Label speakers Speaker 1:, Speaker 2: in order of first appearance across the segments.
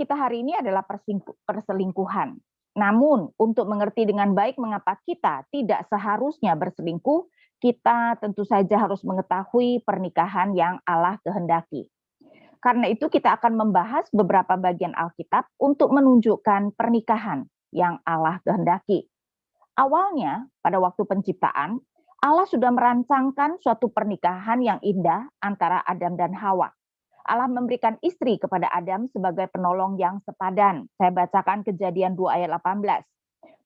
Speaker 1: kita hari ini adalah perselingkuhan. Namun, untuk mengerti dengan baik mengapa kita tidak seharusnya berselingkuh, kita tentu saja harus mengetahui pernikahan yang Allah kehendaki. Karena itu kita akan membahas beberapa bagian Alkitab untuk menunjukkan pernikahan yang Allah kehendaki. Awalnya, pada waktu penciptaan, Allah sudah merancangkan suatu pernikahan yang indah antara Adam dan Hawa. Allah memberikan istri kepada Adam sebagai penolong yang sepadan. Saya bacakan Kejadian 2 ayat 18.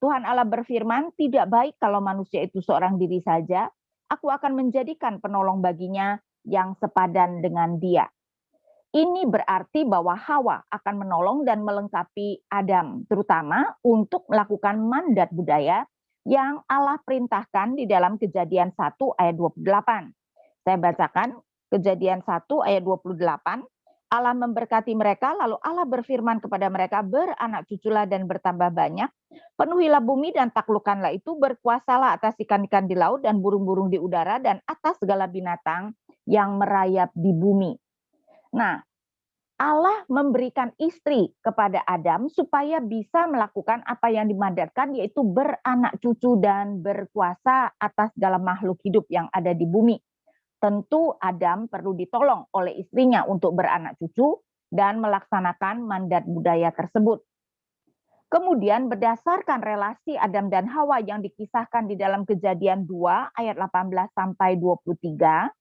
Speaker 1: Tuhan Allah berfirman, tidak baik kalau manusia itu seorang diri saja. Aku akan menjadikan penolong baginya yang sepadan dengan dia. Ini berarti bahwa Hawa akan menolong dan melengkapi Adam, terutama untuk melakukan mandat budaya yang Allah perintahkan di dalam Kejadian 1 ayat 28. Saya bacakan Kejadian 1 ayat 28. Allah memberkati mereka, lalu Allah berfirman kepada mereka, beranak cuculah dan bertambah banyak, penuhilah bumi dan taklukkanlah itu, berkuasalah atas ikan-ikan di laut dan burung-burung di udara dan atas segala binatang yang merayap di bumi. Nah, Allah memberikan istri kepada Adam supaya bisa melakukan apa yang dimandatkan, yaitu beranak cucu dan berkuasa atas segala makhluk hidup yang ada di bumi. Tentu Adam perlu ditolong oleh istrinya untuk beranak cucu dan melaksanakan mandat budaya tersebut. Kemudian berdasarkan relasi Adam dan Hawa yang dikisahkan di dalam Kejadian 2 ayat 18 sampai 23,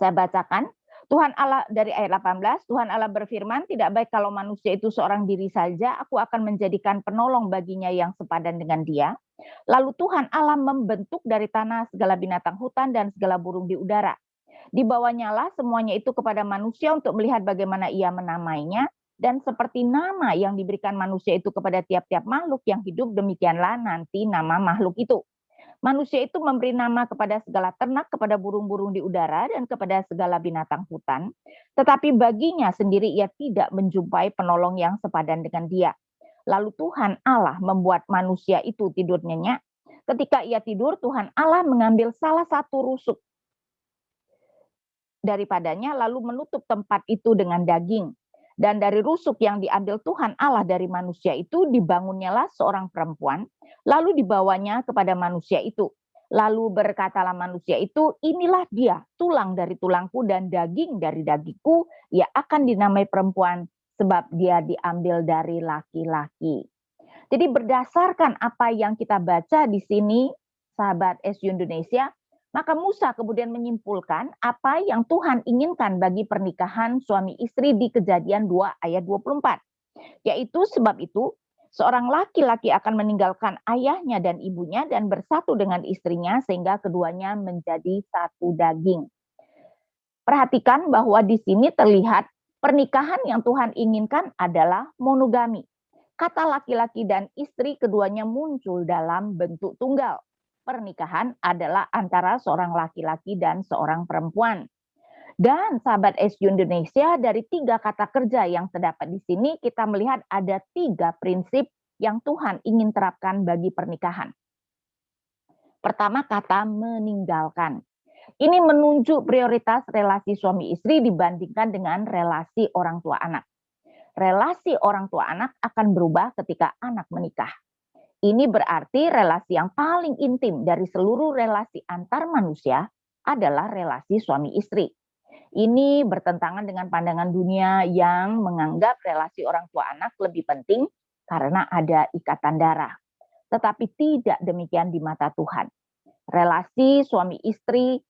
Speaker 1: saya bacakan. Tuhan Allah dari ayat 18, Tuhan Allah berfirman, tidak baik kalau manusia itu seorang diri saja, aku akan menjadikan penolong baginya yang sepadan dengan dia. Lalu Tuhan Allah membentuk dari tanah segala binatang hutan dan segala burung di udara. Dibawanyalah semuanya itu kepada manusia untuk melihat bagaimana ia menamainya, dan seperti nama yang diberikan manusia itu kepada tiap-tiap makhluk yang hidup, demikianlah nanti nama makhluk itu. Manusia itu memberi nama kepada segala ternak, kepada burung-burung di udara, dan kepada segala binatang hutan. Tetapi baginya sendiri ia tidak menjumpai penolong yang sepadan dengan dia. Lalu Tuhan Allah membuat manusia itu tidur nyenyak. Ketika ia tidur, Tuhan Allah mengambil salah satu rusuk daripadanya, lalu menutup tempat itu dengan daging. Dan dari rusuk yang diambil Tuhan Allah dari manusia itu, dibangunnyalah seorang perempuan, lalu dibawanya kepada manusia itu. Lalu berkatalah manusia itu, inilah dia, tulang dari tulangku dan daging dari dagingku, ia akan dinamai perempuan, sebab dia diambil dari laki-laki. Jadi berdasarkan apa yang kita baca di sini, sahabat SU Indonesia, maka Musa kemudian menyimpulkan apa yang Tuhan inginkan bagi pernikahan suami istri di Kejadian 2 ayat 24. Yaitu sebab itu, seorang laki-laki akan meninggalkan ayahnya dan ibunya dan bersatu dengan istrinya sehingga keduanya menjadi satu daging. Perhatikan bahwa di sini terlihat pernikahan yang Tuhan inginkan adalah monogami. Kata laki-laki dan istri keduanya muncul dalam bentuk tunggal. Pernikahan adalah antara seorang laki-laki dan seorang perempuan. Dan sahabat SU Indonesia, dari 3 kata kerja yang terdapat di sini, kita melihat ada 3 prinsip yang Tuhan ingin terapkan bagi pernikahan. Pertama, kata meninggalkan. Ini menunjuk prioritas relasi suami istri dibandingkan dengan relasi orang tua anak. Relasi orang tua anak akan berubah ketika anak menikah. Ini berarti relasi yang paling intim dari seluruh relasi antar manusia adalah relasi suami istri. Ini bertentangan dengan pandangan dunia yang menganggap relasi orang tua anak lebih penting karena ada ikatan darah. Tetapi tidak demikian di mata Tuhan. Relasi suami istri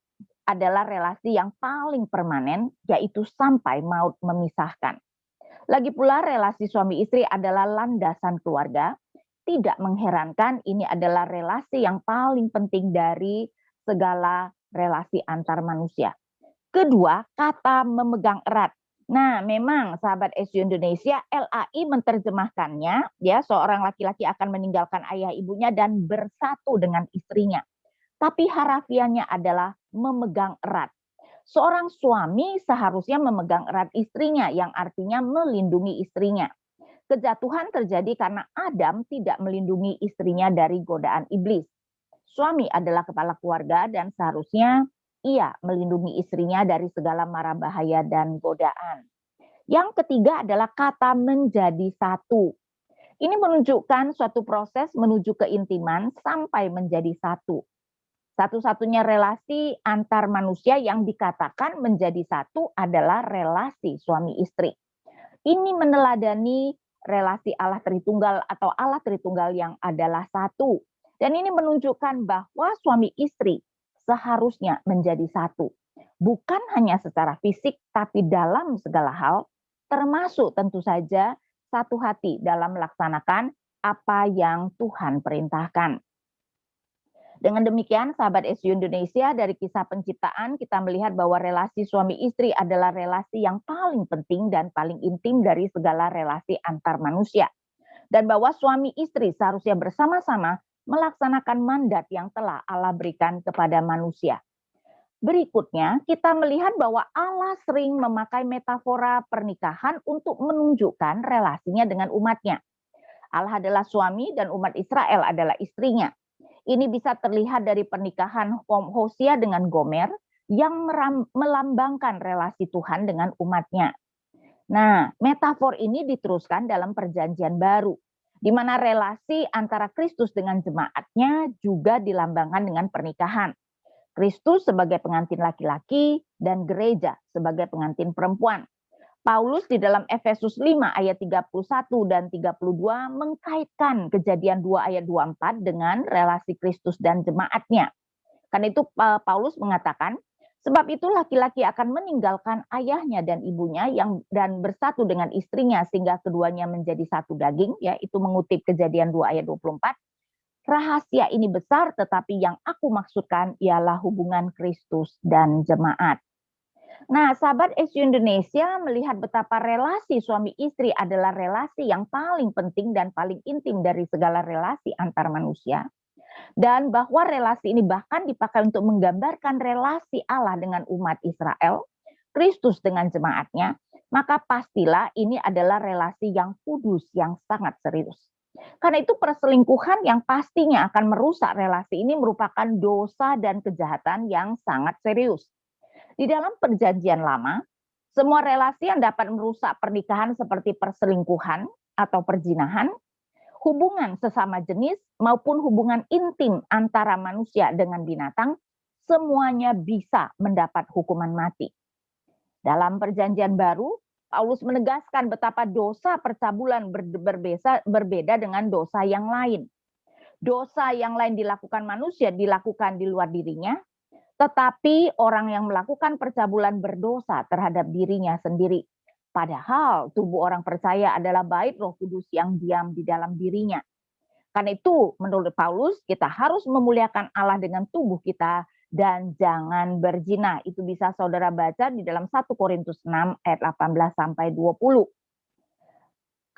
Speaker 1: adalah relasi yang paling permanen, yaitu sampai maut memisahkan. Lagi pula relasi suami istri adalah landasan keluarga. Tidak mengherankan ini adalah relasi yang paling penting dari segala relasi antar manusia. Kedua, kata memegang erat. Nah, memang sahabat SU Indonesia, LAI menerjemahkannya, ya, seorang laki-laki akan meninggalkan ayah ibunya dan bersatu dengan istrinya. Tapi harafiannya adalah memegang erat. Seorang suami seharusnya memegang erat istrinya, yang artinya melindungi istrinya. Kejatuhan terjadi karena Adam tidak melindungi istrinya dari godaan iblis. Suami adalah kepala keluarga dan seharusnya ia melindungi istrinya dari segala mara bahaya dan godaan. Yang ketiga adalah kata menjadi satu. Ini menunjukkan suatu proses menuju keintiman sampai menjadi satu. Satu-satunya relasi antar manusia yang dikatakan menjadi satu adalah relasi suami istri. Ini meneladani relasi Allah Tritunggal atau Allah Tritunggal yang adalah satu. Dan ini menunjukkan bahwa suami istri seharusnya menjadi satu. Bukan hanya secara fisik, tapi dalam segala hal, termasuk tentu saja satu hati dalam melaksanakan apa yang Tuhan perintahkan. Dengan demikian, sahabat SU Indonesia, dari kisah penciptaan kita melihat bahwa relasi suami istri adalah relasi yang paling penting dan paling intim dari segala relasi antar manusia. Dan bahwa suami istri seharusnya bersama-sama melaksanakan mandat yang telah Allah berikan kepada manusia. Berikutnya, kita melihat bahwa Allah sering memakai metafora pernikahan untuk menunjukkan relasinya dengan umatnya. Allah adalah suami dan umat Israel adalah istrinya. Ini bisa terlihat dari pernikahan Hosea dengan Gomer yang melambangkan relasi Tuhan dengan umatnya. Nah, metafor ini diteruskan dalam Perjanjian Baru, di mana relasi antara Kristus dengan jemaatnya juga dilambangkan dengan pernikahan. Kristus sebagai pengantin laki-laki dan gereja sebagai pengantin perempuan. Paulus di dalam Efesus 5 ayat 31 dan 32 mengkaitkan Kejadian 2 ayat 24 dengan relasi Kristus dan jemaatnya. Karena itu Paulus mengatakan, sebab itu laki-laki akan meninggalkan ayahnya dan ibunya dan bersatu dengan istrinya sehingga keduanya menjadi satu daging, ya, itu mengutip Kejadian 2 ayat 24. Rahasia ini besar, tetapi yang aku maksudkan ialah hubungan Kristus dan jemaat. Nah, sahabat SU Indonesia melihat betapa relasi suami istri adalah relasi yang paling penting dan paling intim dari segala relasi antar manusia. Dan bahwa relasi ini bahkan dipakai untuk menggambarkan relasi Allah dengan umat Israel, Kristus dengan jemaatnya, maka pastilah ini adalah relasi yang kudus, yang sangat serius. Karena itu perselingkuhan yang pastinya akan merusak relasi ini merupakan dosa dan kejahatan yang sangat serius. Di dalam Perjanjian Lama, semua relasi yang dapat merusak pernikahan seperti perselingkuhan atau perzinahan, hubungan sesama jenis maupun hubungan intim antara manusia dengan binatang, semuanya bisa mendapat hukuman mati. Dalam Perjanjian Baru, Paulus menegaskan betapa dosa percabulan berbeda dengan dosa yang lain. Dosa yang lain dilakukan manusia dilakukan di luar dirinya, tetapi orang yang melakukan percabulan berdosa terhadap dirinya sendiri. Padahal tubuh orang percaya adalah bait Roh Kudus yang diam di dalam dirinya. Karena itu, menurut Paulus, kita harus memuliakan Allah dengan tubuh kita dan jangan berzina. Itu bisa saudara baca di dalam 1 Korintus 6 ayat 18 sampai 20.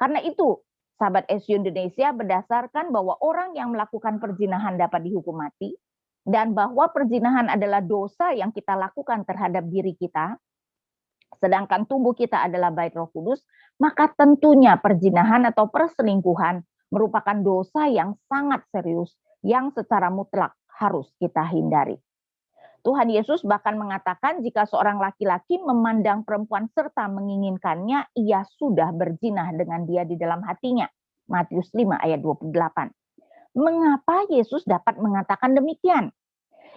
Speaker 1: Karena itu, sahabat SU Indonesia, berdasarkan bahwa orang yang melakukan perzinahan dapat dihukum mati, dan bahwa perzinahan adalah dosa yang kita lakukan terhadap diri kita, sedangkan tubuh kita adalah bait Roh Kudus, maka tentunya perzinahan atau perselingkuhan merupakan dosa yang sangat serius yang secara mutlak harus kita hindari. Tuhan Yesus bahkan mengatakan jika seorang laki-laki memandang perempuan serta menginginkannya, ia sudah berzina dengan dia di dalam hatinya. Matius 5 ayat 28. Mengapa Yesus dapat mengatakan demikian?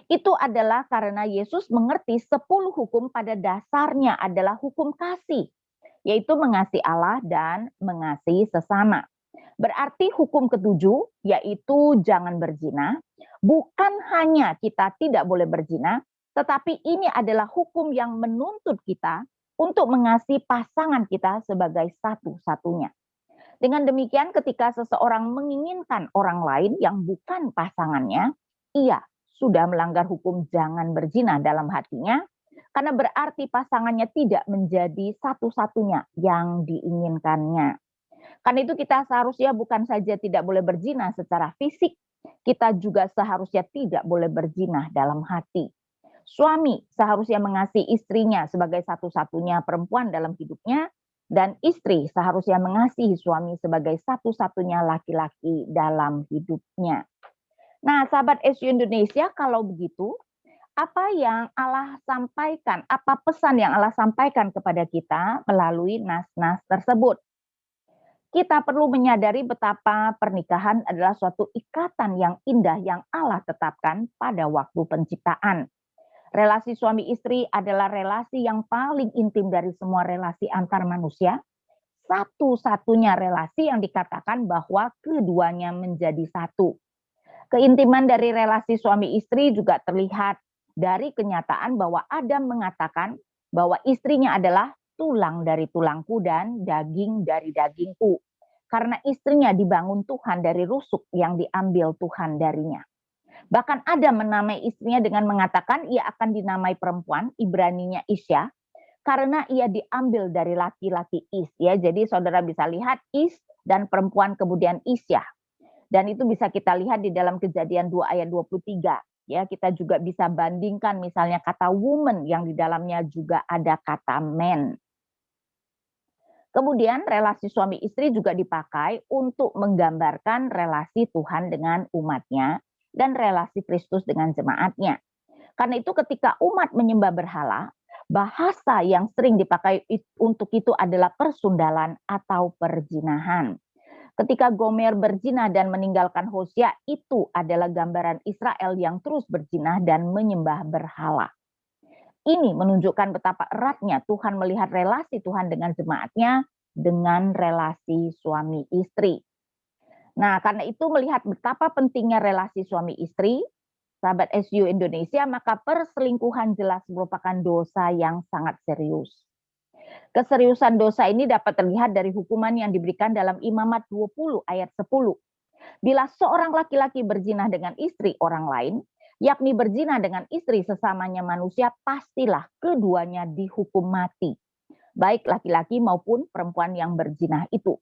Speaker 1: Itu adalah karena Yesus mengerti 10 hukum pada dasarnya adalah hukum kasih, yaitu mengasihi Allah dan mengasihi sesama. Berarti hukum ketujuh, yaitu jangan berzina, bukan hanya kita tidak boleh berzina, tetapi ini adalah hukum yang menuntut kita untuk mengasihi pasangan kita sebagai satu-satunya. Dengan demikian, ketika seseorang menginginkan orang lain yang bukan pasangannya, ia sudah melanggar hukum jangan berzina dalam hatinya, karena berarti pasangannya tidak menjadi satu-satunya yang diinginkannya. Karena itu kita seharusnya bukan saja tidak boleh berzina secara fisik, kita juga seharusnya tidak boleh berzina dalam hati. Suami seharusnya mengasihi istrinya sebagai satu-satunya perempuan dalam hidupnya, dan istri seharusnya mengasihi suami sebagai satu-satunya laki-laki dalam hidupnya. Nah, sahabat SU Indonesia, kalau begitu, Apa yang Allah sampaikan, apa pesan yang Allah sampaikan kepada kita melalui nas-nas tersebut? Kita perlu menyadari betapa pernikahan adalah suatu ikatan yang indah yang Allah tetapkan pada waktu penciptaan. Relasi suami istri adalah relasi yang paling intim dari semua relasi antar manusia. Satu-satunya relasi yang dikatakan bahwa keduanya menjadi satu. Keintiman dari relasi suami istri juga terlihat dari kenyataan bahwa Adam mengatakan bahwa istrinya adalah tulang dari tulangku dan daging dari dagingku. Karena istrinya dibangun Tuhan dari rusuk yang diambil Tuhan darinya. Bahkan Adam menamai istrinya dengan mengatakan ia akan dinamai perempuan, Ibraninya Isya, karena ia diambil dari laki-laki Is. Ya, jadi saudara bisa lihat Is dan perempuan kemudian Isya. Dan itu bisa kita lihat di dalam Kejadian 2 ayat 23. Ya, kita juga bisa bandingkan misalnya kata woman yang di dalamnya juga ada kata man. Kemudian relasi suami istri juga dipakai untuk menggambarkan relasi Tuhan dengan umatnya dan relasi Kristus dengan jemaatnya. Karena itu ketika umat menyembah berhala, bahasa yang sering dipakai untuk itu adalah persundalan atau perzinahan. Ketika Gomer berzina dan meninggalkan Hosea, itu adalah gambaran Israel yang terus berzina dan menyembah berhala. Ini menunjukkan betapa eratnya Tuhan melihat relasi Tuhan dengan jemaatnya dengan relasi suami istri. Nah, karena itu melihat betapa pentingnya relasi suami istri, sahabat SU Indonesia, maka perselingkuhan jelas merupakan dosa yang sangat serius. Keseriusan dosa ini dapat terlihat dari hukuman yang diberikan dalam Imamat 20 ayat 10. Bila seorang laki-laki berzina dengan istri orang lain, yakni berzina dengan istri sesamanya manusia, pastilah keduanya dihukum mati. Baik laki-laki maupun perempuan yang berzina itu.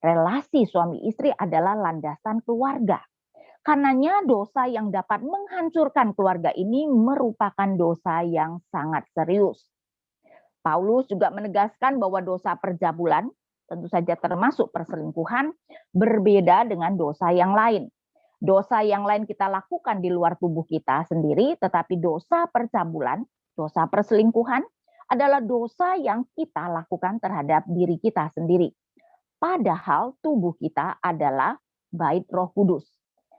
Speaker 1: Relasi suami istri adalah landasan keluarga. Karenanya dosa yang dapat menghancurkan keluarga ini merupakan dosa yang sangat serius. Paulus juga menegaskan bahwa dosa perjabulan, tentu saja termasuk perselingkuhan, berbeda dengan dosa yang lain. Dosa yang lain kita lakukan di luar tubuh kita sendiri, tetapi dosa percabulan, dosa perselingkuhan adalah dosa yang kita lakukan terhadap diri kita sendiri. Padahal tubuh kita adalah bait Roh Kudus.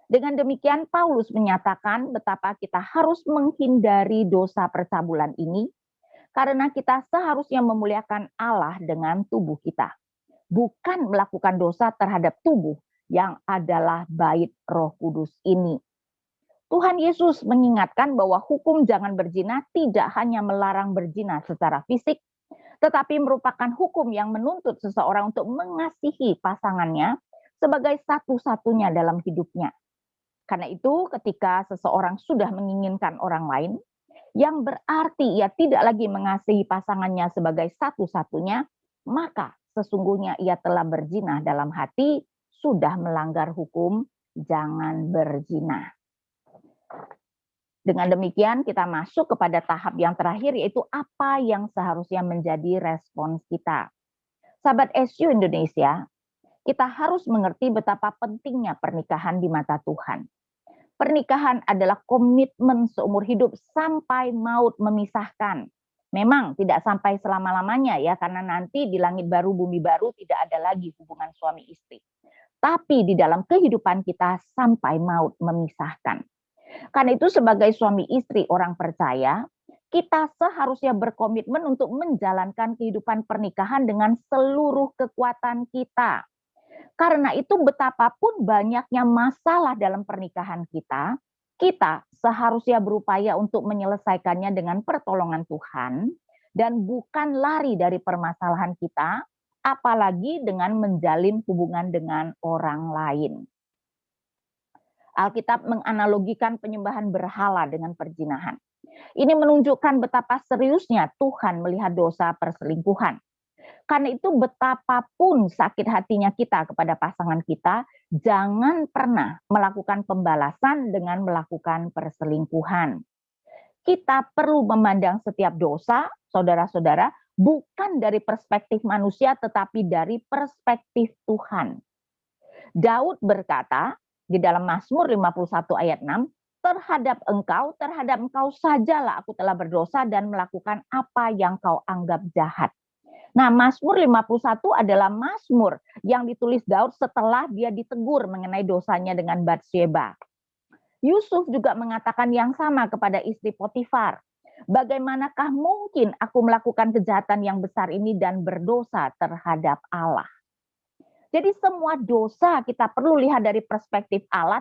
Speaker 1: Dengan demikian Paulus menyatakan betapa kita harus menghindari dosa percabulan ini karena kita seharusnya memuliakan Allah dengan tubuh kita. Bukan melakukan dosa terhadap tubuh yang adalah bait Roh Kudus ini. Tuhan Yesus mengingatkan bahwa hukum jangan berzina tidak hanya melarang berzina secara fisik, tetapi merupakan hukum yang menuntut seseorang untuk mengasihi pasangannya sebagai satu-satunya dalam hidupnya. Karena itu ketika seseorang sudah menginginkan orang lain, yang berarti ia tidak lagi mengasihi pasangannya sebagai satu-satunya, maka sesungguhnya ia telah berzina dalam hati, sudah melanggar hukum jangan berzina. Dengan demikian kita masuk kepada tahap yang terakhir, yaitu apa yang seharusnya menjadi respons kita. Sahabat SU Indonesia, kita harus mengerti betapa pentingnya pernikahan di mata Tuhan. Pernikahan adalah komitmen seumur hidup sampai maut memisahkan. Memang tidak sampai selama-lamanya ya, karena nanti di langit baru, bumi baru tidak ada lagi hubungan suami istri. Tapi di dalam kehidupan kita sampai maut memisahkan. Karena itu sebagai suami istri orang percaya, kita seharusnya berkomitmen untuk menjalankan kehidupan pernikahan dengan seluruh kekuatan kita. Karena itu betapapun banyaknya masalah dalam pernikahan kita, kita seharusnya berupaya untuk menyelesaikannya dengan pertolongan Tuhan dan bukan lari dari permasalahan kita, apalagi dengan menjalin hubungan dengan orang lain. Alkitab menganalogikan penyembahan berhala dengan perzinahan. Ini menunjukkan betapa seriusnya Tuhan melihat dosa perselingkuhan. Karena itu betapapun sakit hatinya kita kepada pasangan kita, jangan pernah melakukan pembalasan dengan melakukan perselingkuhan. Kita perlu memandang setiap dosa, saudara-saudara, bukan dari perspektif manusia, tetapi dari perspektif Tuhan. Daud berkata di dalam Mazmur 51 ayat 6, terhadap engkau sajalah aku telah berdosa dan melakukan apa yang kau anggap jahat. Nah, Mazmur 51 adalah Mazmur yang ditulis Daud setelah dia ditegur mengenai dosanya dengan Batsyeba. Yusuf juga mengatakan yang sama kepada istri Potifar. Bagaimanakah mungkin aku melakukan kejahatan yang besar ini dan berdosa terhadap Allah? Jadi semua dosa kita perlu lihat dari perspektif Allah,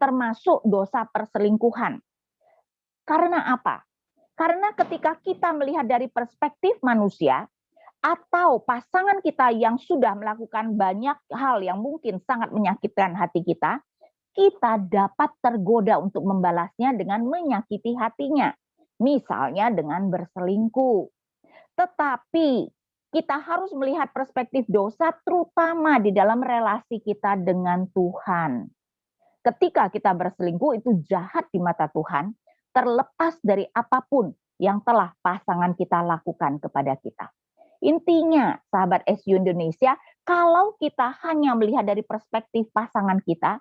Speaker 1: termasuk dosa perselingkuhan. Karena apa? Karena ketika kita melihat dari perspektif manusia, atau pasangan kita yang sudah melakukan banyak hal yang mungkin sangat menyakitkan hati kita dapat tergoda untuk membalasnya dengan menyakiti hatinya. Misalnya dengan berselingkuh. Tetapi kita harus melihat perspektif dosa terutama di dalam relasi kita dengan Tuhan. Ketika kita berselingkuh itu jahat di mata Tuhan, terlepas dari apapun yang telah pasangan kita lakukan kepada kita. Intinya, sahabat SU Indonesia, kalau kita hanya melihat dari perspektif pasangan kita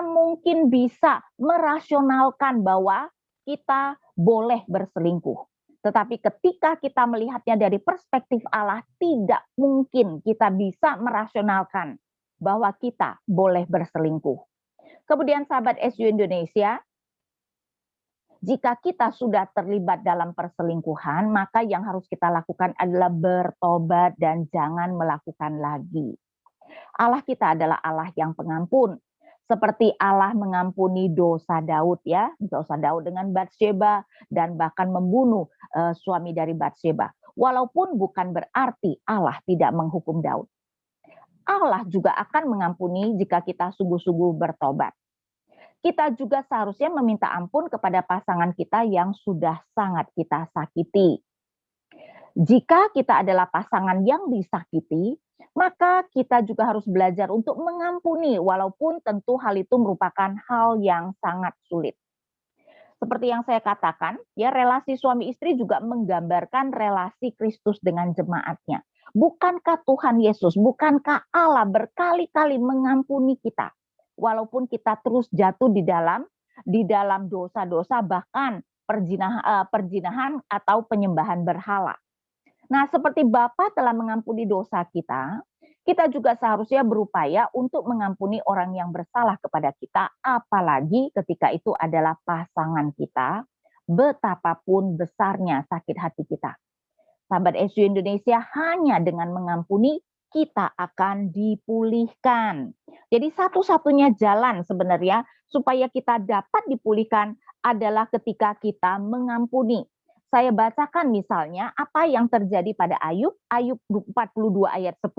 Speaker 1: mungkin bisa merasionalkan bahwa kita boleh berselingkuh. Tetapi ketika kita melihatnya dari perspektif Allah, tidak mungkin kita bisa merasionalkan bahwa kita boleh berselingkuh. Kemudian sahabat SU Indonesia, jika kita sudah terlibat dalam perselingkuhan, maka yang harus kita lakukan adalah bertobat dan jangan melakukan lagi. Allah kita adalah Allah yang pengampun. Seperti Allah mengampuni dosa Daud ya, dosa Daud dengan Batsyeba dan bahkan membunuh suami dari Batsyeba. Walaupun bukan berarti Allah tidak menghukum Daud. Allah juga akan mengampuni jika kita sungguh-sungguh bertobat. Kita juga seharusnya meminta ampun kepada pasangan kita yang sudah sangat kita sakiti. Jika kita adalah pasangan yang disakiti, maka kita juga harus belajar untuk mengampuni walaupun tentu hal itu merupakan hal yang sangat sulit. Seperti yang saya katakan, ya relasi suami istri juga menggambarkan relasi Kristus dengan jemaatnya. Bukankah Tuhan Yesus, bukankah Allah berkali-kali mengampuni kita walaupun kita terus jatuh di dalam dosa-dosa bahkan perzinahan atau penyembahan berhala. Nah, seperti Bapa telah mengampuni dosa kita juga seharusnya berupaya untuk mengampuni orang yang bersalah kepada kita, apalagi ketika itu adalah pasangan kita, betapapun besarnya sakit hati kita. Sahabat SU Indonesia, hanya dengan mengampuni kita akan dipulihkan. Jadi satu-satunya jalan sebenarnya supaya kita dapat dipulihkan adalah ketika kita mengampuni. Saya bacakan misalnya apa yang terjadi pada Ayub 42 ayat 10.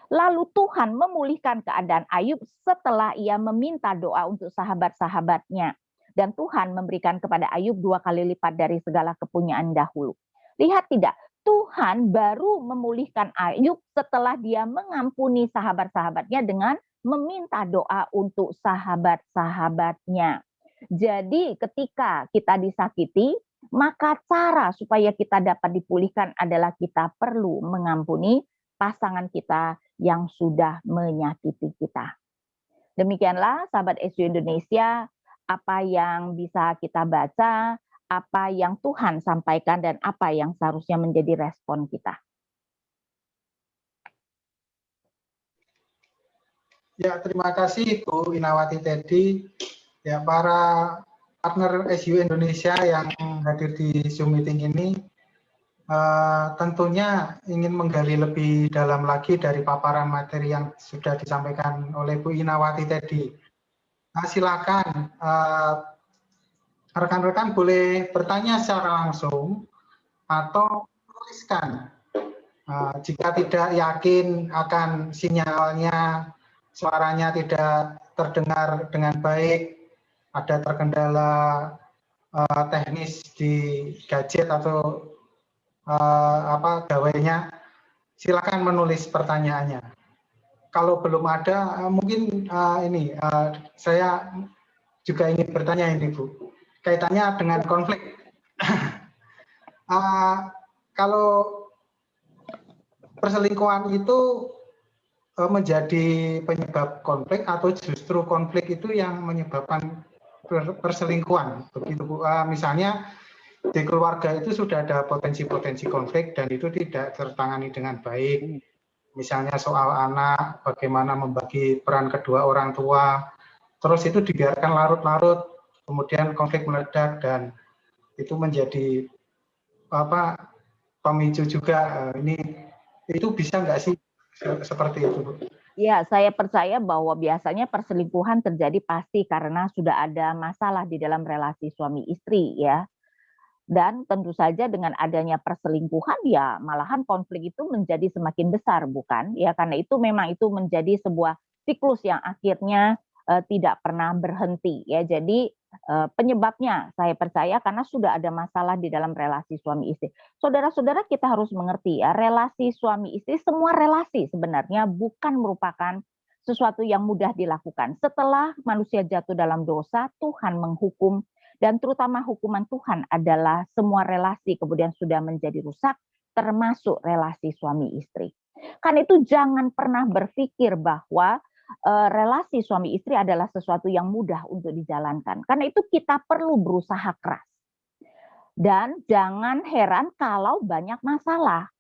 Speaker 1: Lalu Tuhan memulihkan keadaan Ayub setelah ia meminta doa untuk sahabat-sahabatnya. Dan Tuhan memberikan kepada Ayub 2 kali lipat dari segala kepunyaan dahulu. Lihat tidak, Tuhan baru memulihkan Ayub setelah dia mengampuni sahabat-sahabatnya dengan meminta doa untuk sahabat-sahabatnya. Jadi ketika kita disakiti, maka cara supaya kita dapat dipulihkan adalah kita perlu mengampuni pasangan kita yang sudah menyakiti kita. Demikianlah sahabat SU Indonesia, apa yang bisa kita baca, apa yang Tuhan sampaikan dan apa yang seharusnya menjadi respon kita.
Speaker 2: Ya, terima kasih Bu Inawati Teddy. Ya, para partner SU Indonesia yang hadir di Zoom meeting ini tentunya ingin menggali lebih dalam lagi dari paparan materi yang sudah disampaikan oleh Bu Inawati tadi. Nah, silakan rekan-rekan boleh bertanya secara langsung atau tuliskan. Jika tidak yakin akan sinyalnya, suaranya tidak terdengar dengan baik, ada terkendala teknis di gadget atau gawainya, silakan menulis pertanyaannya. Kalau belum ada, mungkin saya juga ingin bertanya ini Bu, kaitannya dengan konflik. Kalau perselingkuhan itu menjadi penyebab konflik atau justru konflik itu yang menyebabkan perselingkuhan, begitu Bu. Misalnya di keluarga itu sudah ada potensi-potensi konflik dan itu tidak tertangani dengan baik. Misalnya soal anak, bagaimana membagi peran kedua orang tua, terus itu dibiarkan larut-larut, kemudian konflik meledak dan itu menjadi pemicu juga. Ini itu bisa nggak sih seperti itu, Bu?
Speaker 1: Ya, saya percaya bahwa biasanya perselingkuhan terjadi pasti karena sudah ada masalah di dalam relasi suami istri ya. Dan tentu saja dengan adanya perselingkuhan ya malahan konflik itu menjadi semakin besar bukan? Ya karena itu memang itu menjadi sebuah siklus yang akhirnya tidak pernah berhenti ya. Jadi penyebabnya saya percaya karena sudah ada masalah di dalam relasi suami istri. Saudara-saudara kita harus mengerti ya, relasi suami istri semua relasi sebenarnya bukan merupakan sesuatu yang mudah dilakukan. Setelah manusia jatuh dalam dosa, Tuhan menghukum dan terutama hukuman Tuhan adalah semua relasi kemudian sudah menjadi rusak, termasuk relasi suami istri. Kan itu jangan pernah berpikir bahwa relasi suami istri adalah sesuatu yang mudah untuk dijalankan. Karena itu kita perlu berusaha keras. Dan jangan heran kalau banyak masalah.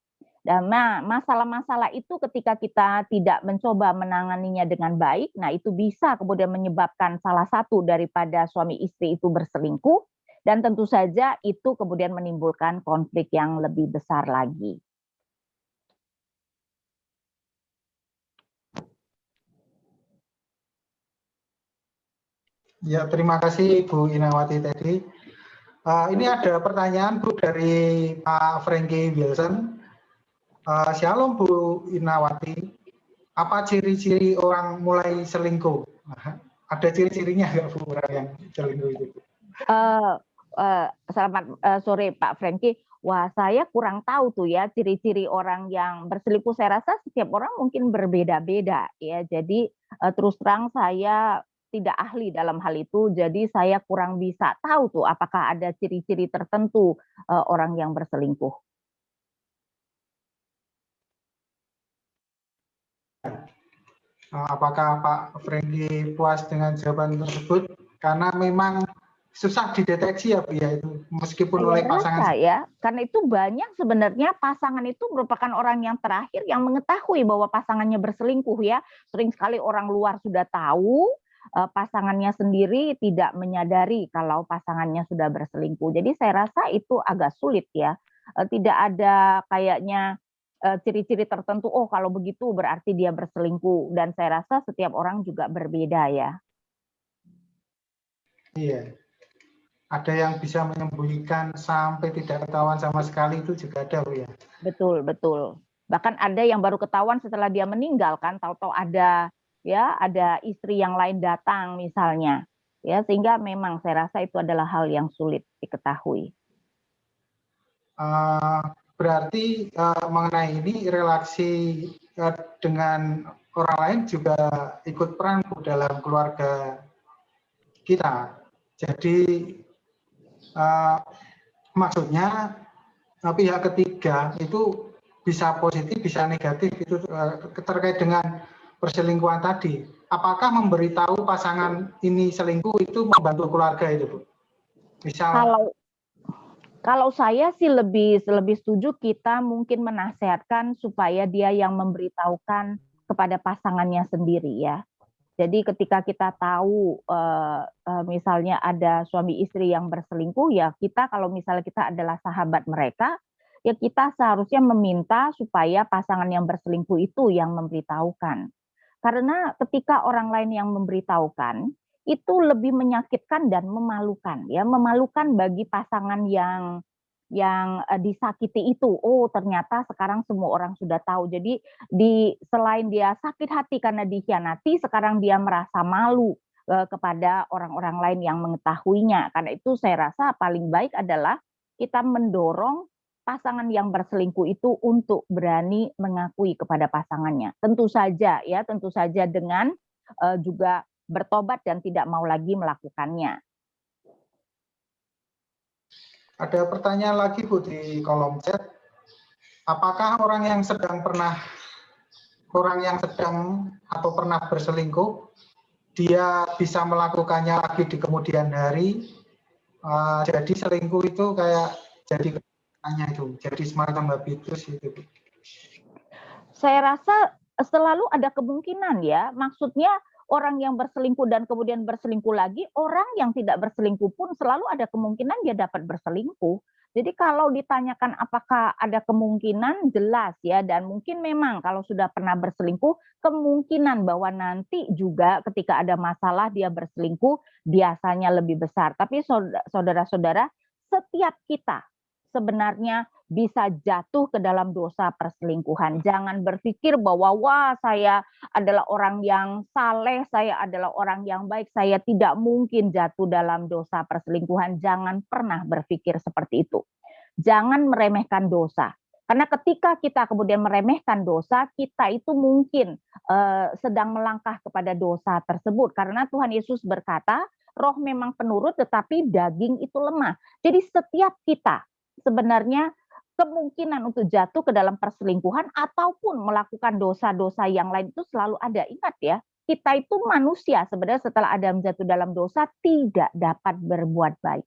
Speaker 1: Dan masalah-masalah itu ketika kita tidak mencoba menanganinya dengan baik, nah itu bisa kemudian menyebabkan salah satu daripada suami istri itu berselingkuh, dan tentu saja itu kemudian menimbulkan konflik yang lebih besar lagi.
Speaker 2: Ya, terima kasih Bu Inawati tadi. Ini ada pertanyaan Bu dari Pak Frankie Wilson. Shalom Bu Inawati, apa ciri-ciri orang mulai selingkuh? Ada ciri-cirinya nggak Bu orang yang selingkuh itu?
Speaker 1: Selamat sore Pak Frankie. Wah, saya kurang tahu tuh ya ciri-ciri orang yang berselingkuh. Saya rasa setiap orang mungkin berbeda-beda ya. Jadi terus terang saya tidak ahli dalam hal itu. Jadi saya kurang bisa tahu tuh apakah ada ciri-ciri tertentu orang yang berselingkuh.
Speaker 2: Apakah Pak Frankie puas dengan jawaban tersebut? Karena memang susah dideteksi ya Bu ya itu, meskipun
Speaker 1: Saya
Speaker 2: oleh pasangan.
Speaker 1: rasa ya, karena itu banyak sebenarnya pasangan itu merupakan orang yang terakhir yang mengetahui bahwa pasangannya berselingkuh ya. Sering sekali orang luar sudah tahu, pasangannya sendiri tidak menyadari kalau pasangannya sudah berselingkuh. Jadi saya rasa itu agak sulit ya. Tidak ada kayaknya ciri-ciri tertentu, oh kalau begitu berarti dia berselingkuh. Dan saya rasa setiap orang juga berbeda ya.
Speaker 2: Iya. Ada yang bisa menyembunyikan sampai tidak ketahuan sama sekali, itu juga ada Bu ya.
Speaker 1: Betul, betul. Bahkan ada yang baru ketahuan setelah dia meninggal kan, tahu-tahu ada ya, ada istri yang lain datang misalnya. Ya, sehingga memang saya rasa itu adalah hal yang sulit diketahui.
Speaker 2: Berarti mengenai ini relasi dengan orang lain juga ikut peran dalam keluarga kita. Jadi maksudnya pihak ketiga itu bisa positif, bisa negatif itu terkait dengan perselingkuhan tadi. Apakah memberitahu pasangan ini selingkuh itu membantu keluarga itu, Bu? Misal
Speaker 1: kalau saya sih lebih setuju kita mungkin menasehatkan supaya dia yang memberitahukan kepada pasangannya sendiri ya. Jadi ketika kita tahu misalnya ada suami istri yang berselingkuh ya kita kalau misalnya kita adalah sahabat mereka ya kita seharusnya meminta supaya pasangan yang berselingkuh itu yang memberitahukan. Karena ketika orang lain yang memberitahukan itu lebih menyakitkan dan memalukan ya, memalukan bagi pasangan yang disakiti itu. Oh, ternyata sekarang semua orang sudah tahu. Jadi selain dia sakit hati karena dikhianati, sekarang dia merasa malu kepada orang-orang lain yang mengetahuinya. Karena itu saya rasa paling baik adalah kita mendorong pasangan yang berselingkuh itu untuk berani mengakui kepada pasangannya. Tentu saja ya, tentu saja dengan juga bertobat dan tidak mau lagi melakukannya.
Speaker 2: Ada pertanyaan lagi Bu di kolom chat. Apakah orang yang sedang atau pernah berselingkuh dia bisa melakukannya lagi di kemudian hari. Jadi selingkuh itu kayak jadi kebiasaannya itu, jadi semacam habitus itu.
Speaker 1: Saya rasa selalu ada kemungkinan ya, maksudnya orang yang berselingkuh dan kemudian berselingkuh lagi, orang yang tidak berselingkuh pun selalu ada kemungkinan dia dapat berselingkuh. Jadi kalau ditanyakan apakah ada kemungkinan, jelas ya, dan mungkin memang kalau sudah pernah berselingkuh, kemungkinan bahwa nanti juga ketika ada masalah dia berselingkuh biasanya lebih besar. Tapi saudara-saudara, setiap kita sebenarnya bisa jatuh ke dalam dosa perselingkuhan. Jangan berpikir bahwa wah saya adalah orang yang saleh, saya adalah orang yang baik, saya tidak mungkin jatuh dalam dosa perselingkuhan. Jangan pernah berpikir seperti itu. Jangan meremehkan dosa. Karena ketika kita kemudian meremehkan dosa, kita itu mungkin sedang melangkah kepada dosa tersebut. Karena Tuhan Yesus berkata, roh memang penurut tetapi daging itu lemah. Jadi setiap kita sebenarnya kemungkinan untuk jatuh ke dalam perselingkuhan ataupun melakukan dosa-dosa yang lain itu selalu ada. Ingat ya, kita itu manusia sebenarnya setelah Adam jatuh dalam dosa tidak dapat berbuat baik.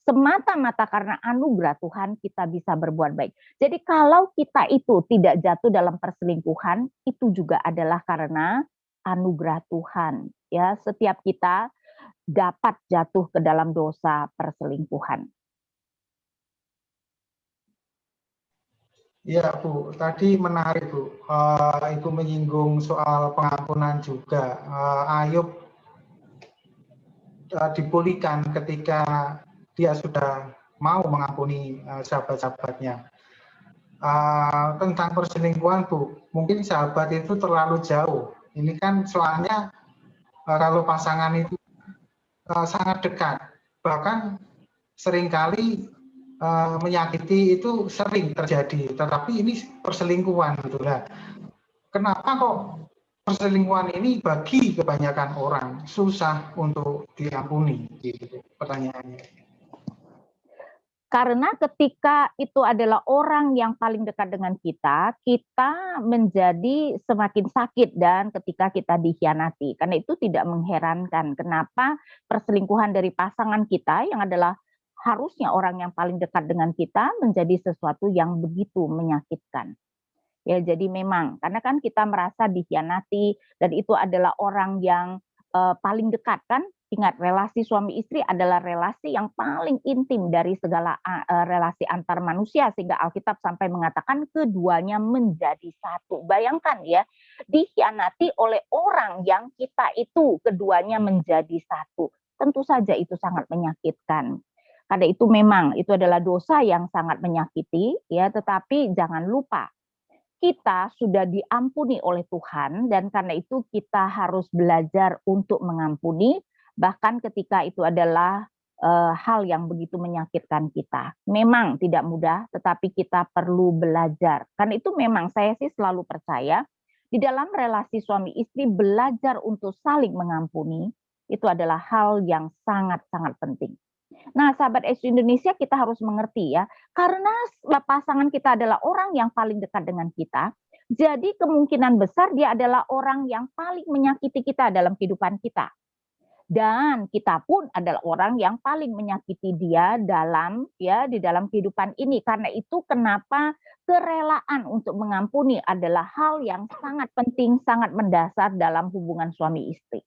Speaker 1: Semata-mata karena anugerah Tuhan kita bisa berbuat baik. Jadi kalau kita itu tidak jatuh dalam perselingkuhan, itu juga adalah karena anugerah Tuhan. Ya, setiap kita dapat jatuh ke dalam dosa perselingkuhan.
Speaker 2: Iya Bu, tadi menarik Bu. Ibu menyinggung soal pengampunan juga. Ayub dipulihkan ketika dia sudah mau mengampuni sahabat-sahabatnya. Tentang perselingkuhan Bu, mungkin sahabat itu terlalu jauh. Ini kan soalnya kalau pasangan itu sangat dekat, bahkan seringkali menyakiti itu sering terjadi, tetapi ini perselingkuhan gitu lah. Kenapa kok perselingkuhan ini bagi kebanyakan orang susah untuk diampuni? Gitu pertanyaannya.
Speaker 1: Karena ketika itu adalah orang yang paling dekat dengan kita, kita menjadi semakin sakit dan ketika kita dikhianati. Karena itu tidak mengherankan kenapa perselingkuhan dari pasangan kita yang adalah harusnya orang yang paling dekat dengan kita menjadi sesuatu yang begitu menyakitkan. Ya, jadi memang karena kan kita merasa dikhianati dan itu adalah orang yang paling dekat kan. Ingat, relasi suami istri adalah relasi yang paling intim dari segala relasi antar manusia sehingga Alkitab sampai mengatakan keduanya menjadi satu. Bayangkan ya, dikhianati oleh orang yang kita itu keduanya menjadi satu. Tentu saja itu sangat menyakitkan. Karena itu memang itu adalah dosa yang sangat menyakiti ya, tetapi jangan lupa kita sudah diampuni oleh Tuhan dan karena itu kita harus belajar untuk mengampuni bahkan ketika itu adalah hal yang begitu menyakitkan kita. Memang tidak mudah, tetapi kita perlu belajar. Karena itu memang saya sih selalu percaya di dalam relasi suami istri belajar untuk saling mengampuni itu adalah hal yang sangat-sangat penting. Nah, sahabat SU Indonesia kita harus mengerti ya, karena pasangan kita adalah orang yang paling dekat dengan kita, jadi kemungkinan besar dia adalah orang yang paling menyakiti kita dalam kehidupan kita. Dan kita pun adalah orang yang paling menyakiti dia dalam ya di dalam kehidupan ini. Karena itu kenapa kerelaan untuk mengampuni adalah hal yang sangat penting, sangat mendasar dalam hubungan suami istri.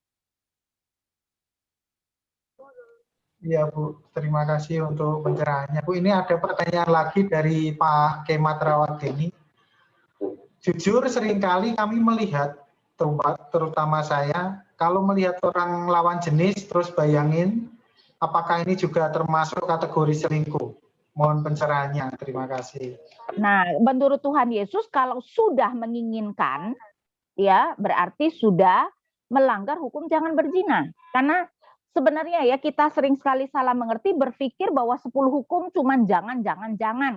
Speaker 2: Iya Bu, terima kasih untuk pencerahannya. Bu, ini ada pertanyaan lagi dari Pak Kemat Rawageni. Jujur seringkali kami melihat, terutama saya, kalau melihat orang lawan jenis terus bayangin apakah ini juga termasuk kategori selingkuh. Mohon pencerahannya, terima kasih.
Speaker 1: Nah, menurut Tuhan Yesus kalau sudah menginginkan ya berarti sudah melanggar hukum jangan berzina. Karena sebenarnya ya kita sering sekali salah mengerti berpikir bahwa 10 hukum cuman jangan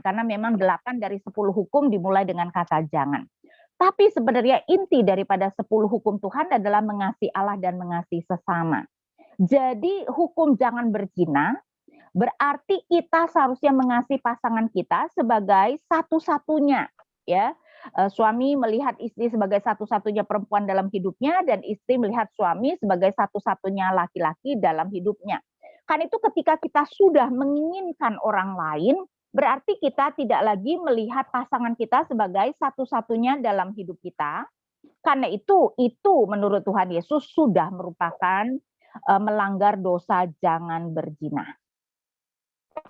Speaker 1: karena memang 8 dari 10 hukum dimulai dengan kata jangan. Tapi sebenarnya inti daripada 10 hukum Tuhan adalah mengasihi Allah dan mengasihi sesama. Jadi hukum jangan berzina berarti kita seharusnya mengasihi pasangan kita sebagai satu-satunya ya suami melihat istri sebagai satu-satunya perempuan dalam hidupnya dan istri melihat suami sebagai satu-satunya laki-laki dalam hidupnya. Kan itu ketika kita sudah menginginkan orang lain, berarti kita tidak lagi melihat pasangan kita sebagai satu-satunya dalam hidup kita. Karena itu menurut Tuhan Yesus sudah merupakan melanggar dosa jangan berzina.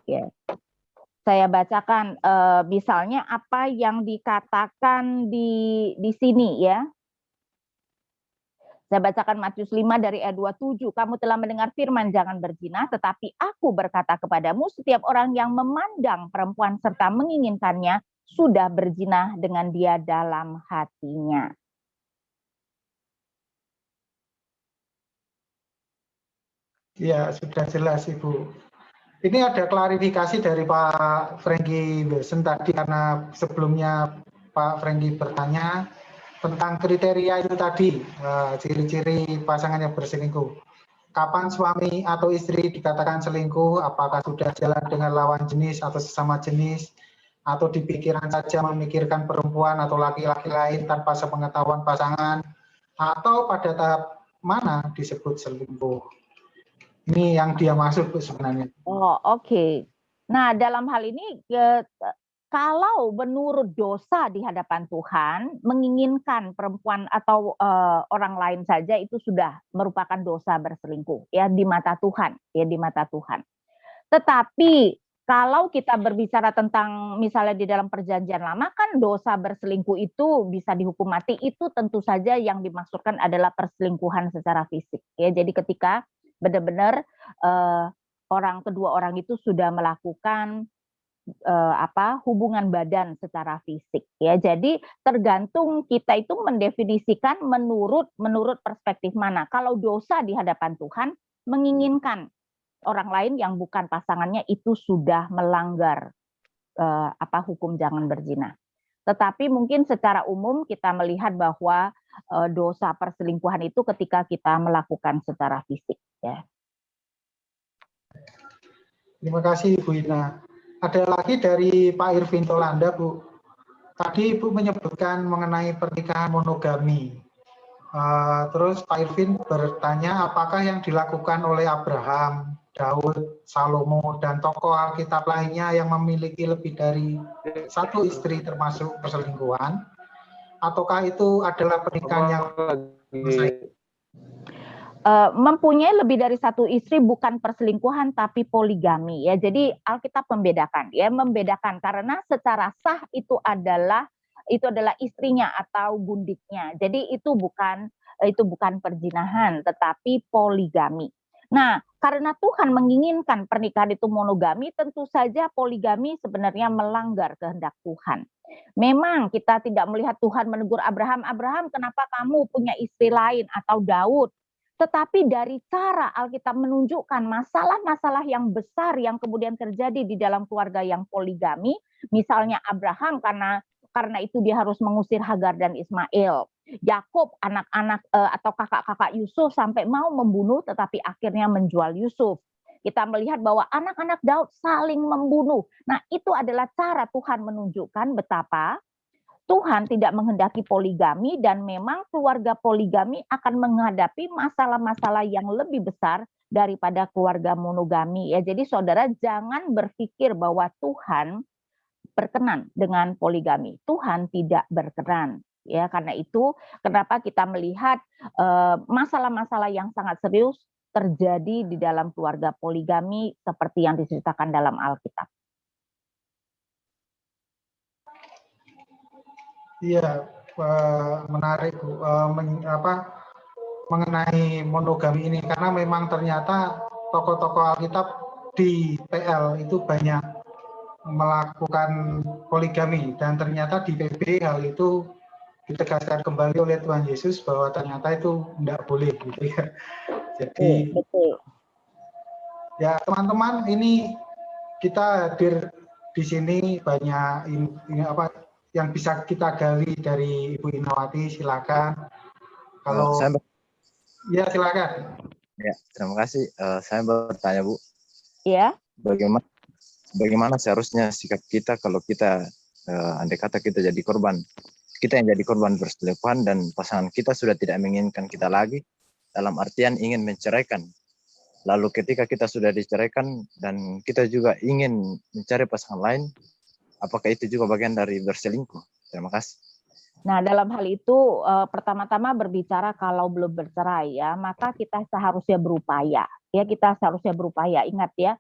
Speaker 1: Ya. Saya bacakan misalnya apa yang dikatakan di sini ya. Saya bacakan Matius 5 dari ayat 27. Kamu telah mendengar firman jangan berzina, tetapi aku berkata kepadamu setiap orang yang memandang perempuan serta menginginkannya sudah berzina dengan dia dalam hatinya.
Speaker 2: Ya, sudah jelas Ibu. Ini ada klarifikasi dari Pak Franky Wilson tadi, karena sebelumnya Pak Franky bertanya tentang kriteria itu tadi, ciri-ciri pasangan yang berselingkuh. Kapan suami atau istri dikatakan selingkuh, apakah sudah jalan dengan lawan jenis atau sesama jenis, atau di pikiran saja memikirkan perempuan atau laki-laki lain tanpa sepengetahuan pasangan, atau pada tahap mana disebut selingkuh. Ini yang dia maksud sebenarnya.
Speaker 1: Oh, oke. Nah, dalam hal ini kalau menurut dosa di hadapan Tuhan, menginginkan perempuan atau orang lain saja itu sudah merupakan dosa berselingkuh ya di mata Tuhan, ya di mata Tuhan. Tetapi kalau kita berbicara tentang misalnya di dalam perjanjian lama kan dosa berselingkuh itu bisa dihukum mati, itu tentu saja yang dimaksudkan adalah perselingkuhan secara fisik ya. Jadi ketika benar-benar kedua orang itu sudah melakukan hubungan badan secara fisik ya. Jadi tergantung kita itu mendefinisikan menurut perspektif mana. Kalau dosa di hadapan Tuhan menginginkan orang lain yang bukan pasangannya itu sudah melanggar hukum jangan berzina. Tetapi mungkin secara umum kita melihat bahwa dosa perselingkuhan itu ketika kita melakukan secara fisik ya.
Speaker 2: Terima kasih Bu Ina. Ada lagi dari Pak Irvin Tolanda, Bu. Tadi Ibu menyebutkan mengenai pernikahan monogami. Terus Pak Irvin bertanya apakah yang dilakukan oleh Abraham, Daud, Salomo, dan tokoh Alkitab lainnya yang memiliki lebih dari satu istri termasuk perselingkuhan, ataukah itu adalah pernikahan yang
Speaker 1: mempunyai lebih dari satu istri bukan perselingkuhan tapi poligami ya. Jadi Alkitab membedakan karena secara sah itu adalah istrinya atau gundiknya. Jadi itu bukan perzinahan tetapi poligami. Nah, karena Tuhan menginginkan pernikahan itu monogami, tentu saja poligami sebenarnya melanggar kehendak Tuhan. Memang kita tidak melihat Tuhan menegur Abraham, kenapa kamu punya istri lain atau Daud? Tetapi dari cara Alkitab menunjukkan masalah-masalah yang besar yang kemudian terjadi di dalam keluarga yang poligami, misalnya Abraham karena itu dia harus mengusir Hagar dan Ismail. Yakub anak-anak atau kakak-kakak Yusuf sampai mau membunuh tetapi akhirnya menjual Yusuf. Kita melihat bahwa anak-anak Daud saling membunuh. Nah, itu adalah cara Tuhan menunjukkan betapa Tuhan tidak menghendaki poligami dan memang keluarga poligami akan menghadapi masalah-masalah yang lebih besar daripada keluarga monogami ya. Jadi saudara jangan berpikir bahwa Tuhan berkenan dengan poligami. Tuhan tidak berkenan ya. Karena itu kenapa kita melihat masalah-masalah yang sangat serius terjadi di dalam keluarga poligami seperti yang diceritakan dalam Alkitab.
Speaker 2: Iya, menarik Bu, mengenai monogami ini karena memang ternyata tokoh-tokoh Alkitab di PL itu banyak melakukan poligami dan ternyata di PB hal itu ditegaskan kembali oleh Tuhan Yesus bahwa ternyata itu tidak boleh gitu ya. Jadi
Speaker 1: betul.
Speaker 2: Ya teman-teman, ini kita hadir di sini banyak yang bisa kita gali dari Ibu Inawati, silakan. Kalau ya silakan.
Speaker 3: Ya, terima kasih. Saya bertanya Bu.
Speaker 1: Ya.
Speaker 3: Bagaimana seharusnya sikap kita kalau kita andai kata kita jadi korban kita yang jadi korban perselingkuhan dan pasangan kita sudah tidak menginginkan kita lagi, dalam artian ingin menceraikan. Lalu ketika kita sudah diceraikan dan kita juga ingin mencari pasangan lain, apakah itu juga bagian dari berselingkuh? Terima kasih.
Speaker 1: Nah, dalam hal itu pertama-tama berbicara kalau belum bercerai ya, maka kita seharusnya berupaya. Ya, kita seharusnya berupaya. Ingat ya,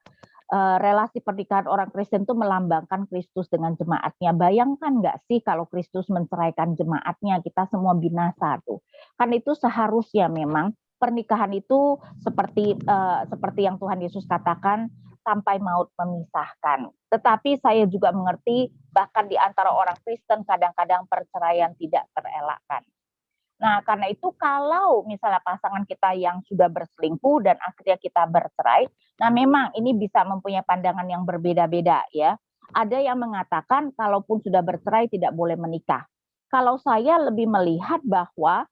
Speaker 1: relasi pernikahan orang Kristen itu melambangkan Kristus dengan jemaatnya. Bayangkan nggak sih kalau Kristus menceraikan jemaatnya, kita semua binasa tuh. Kan itu seharusnya memang pernikahan itu seperti yang Tuhan Yesus katakan, sampai maut memisahkan. Tetapi saya juga mengerti bahkan di antara orang Kristen kadang-kadang perceraian tidak terelakkan. Nah, karena itu kalau misalnya pasangan kita yang sudah berselingkuh dan akhirnya kita bercerai, nah memang ini bisa mempunyai pandangan yang berbeda-beda ya. Ada yang mengatakan kalaupun sudah bercerai tidak boleh menikah. Kalau saya lebih melihat bahwa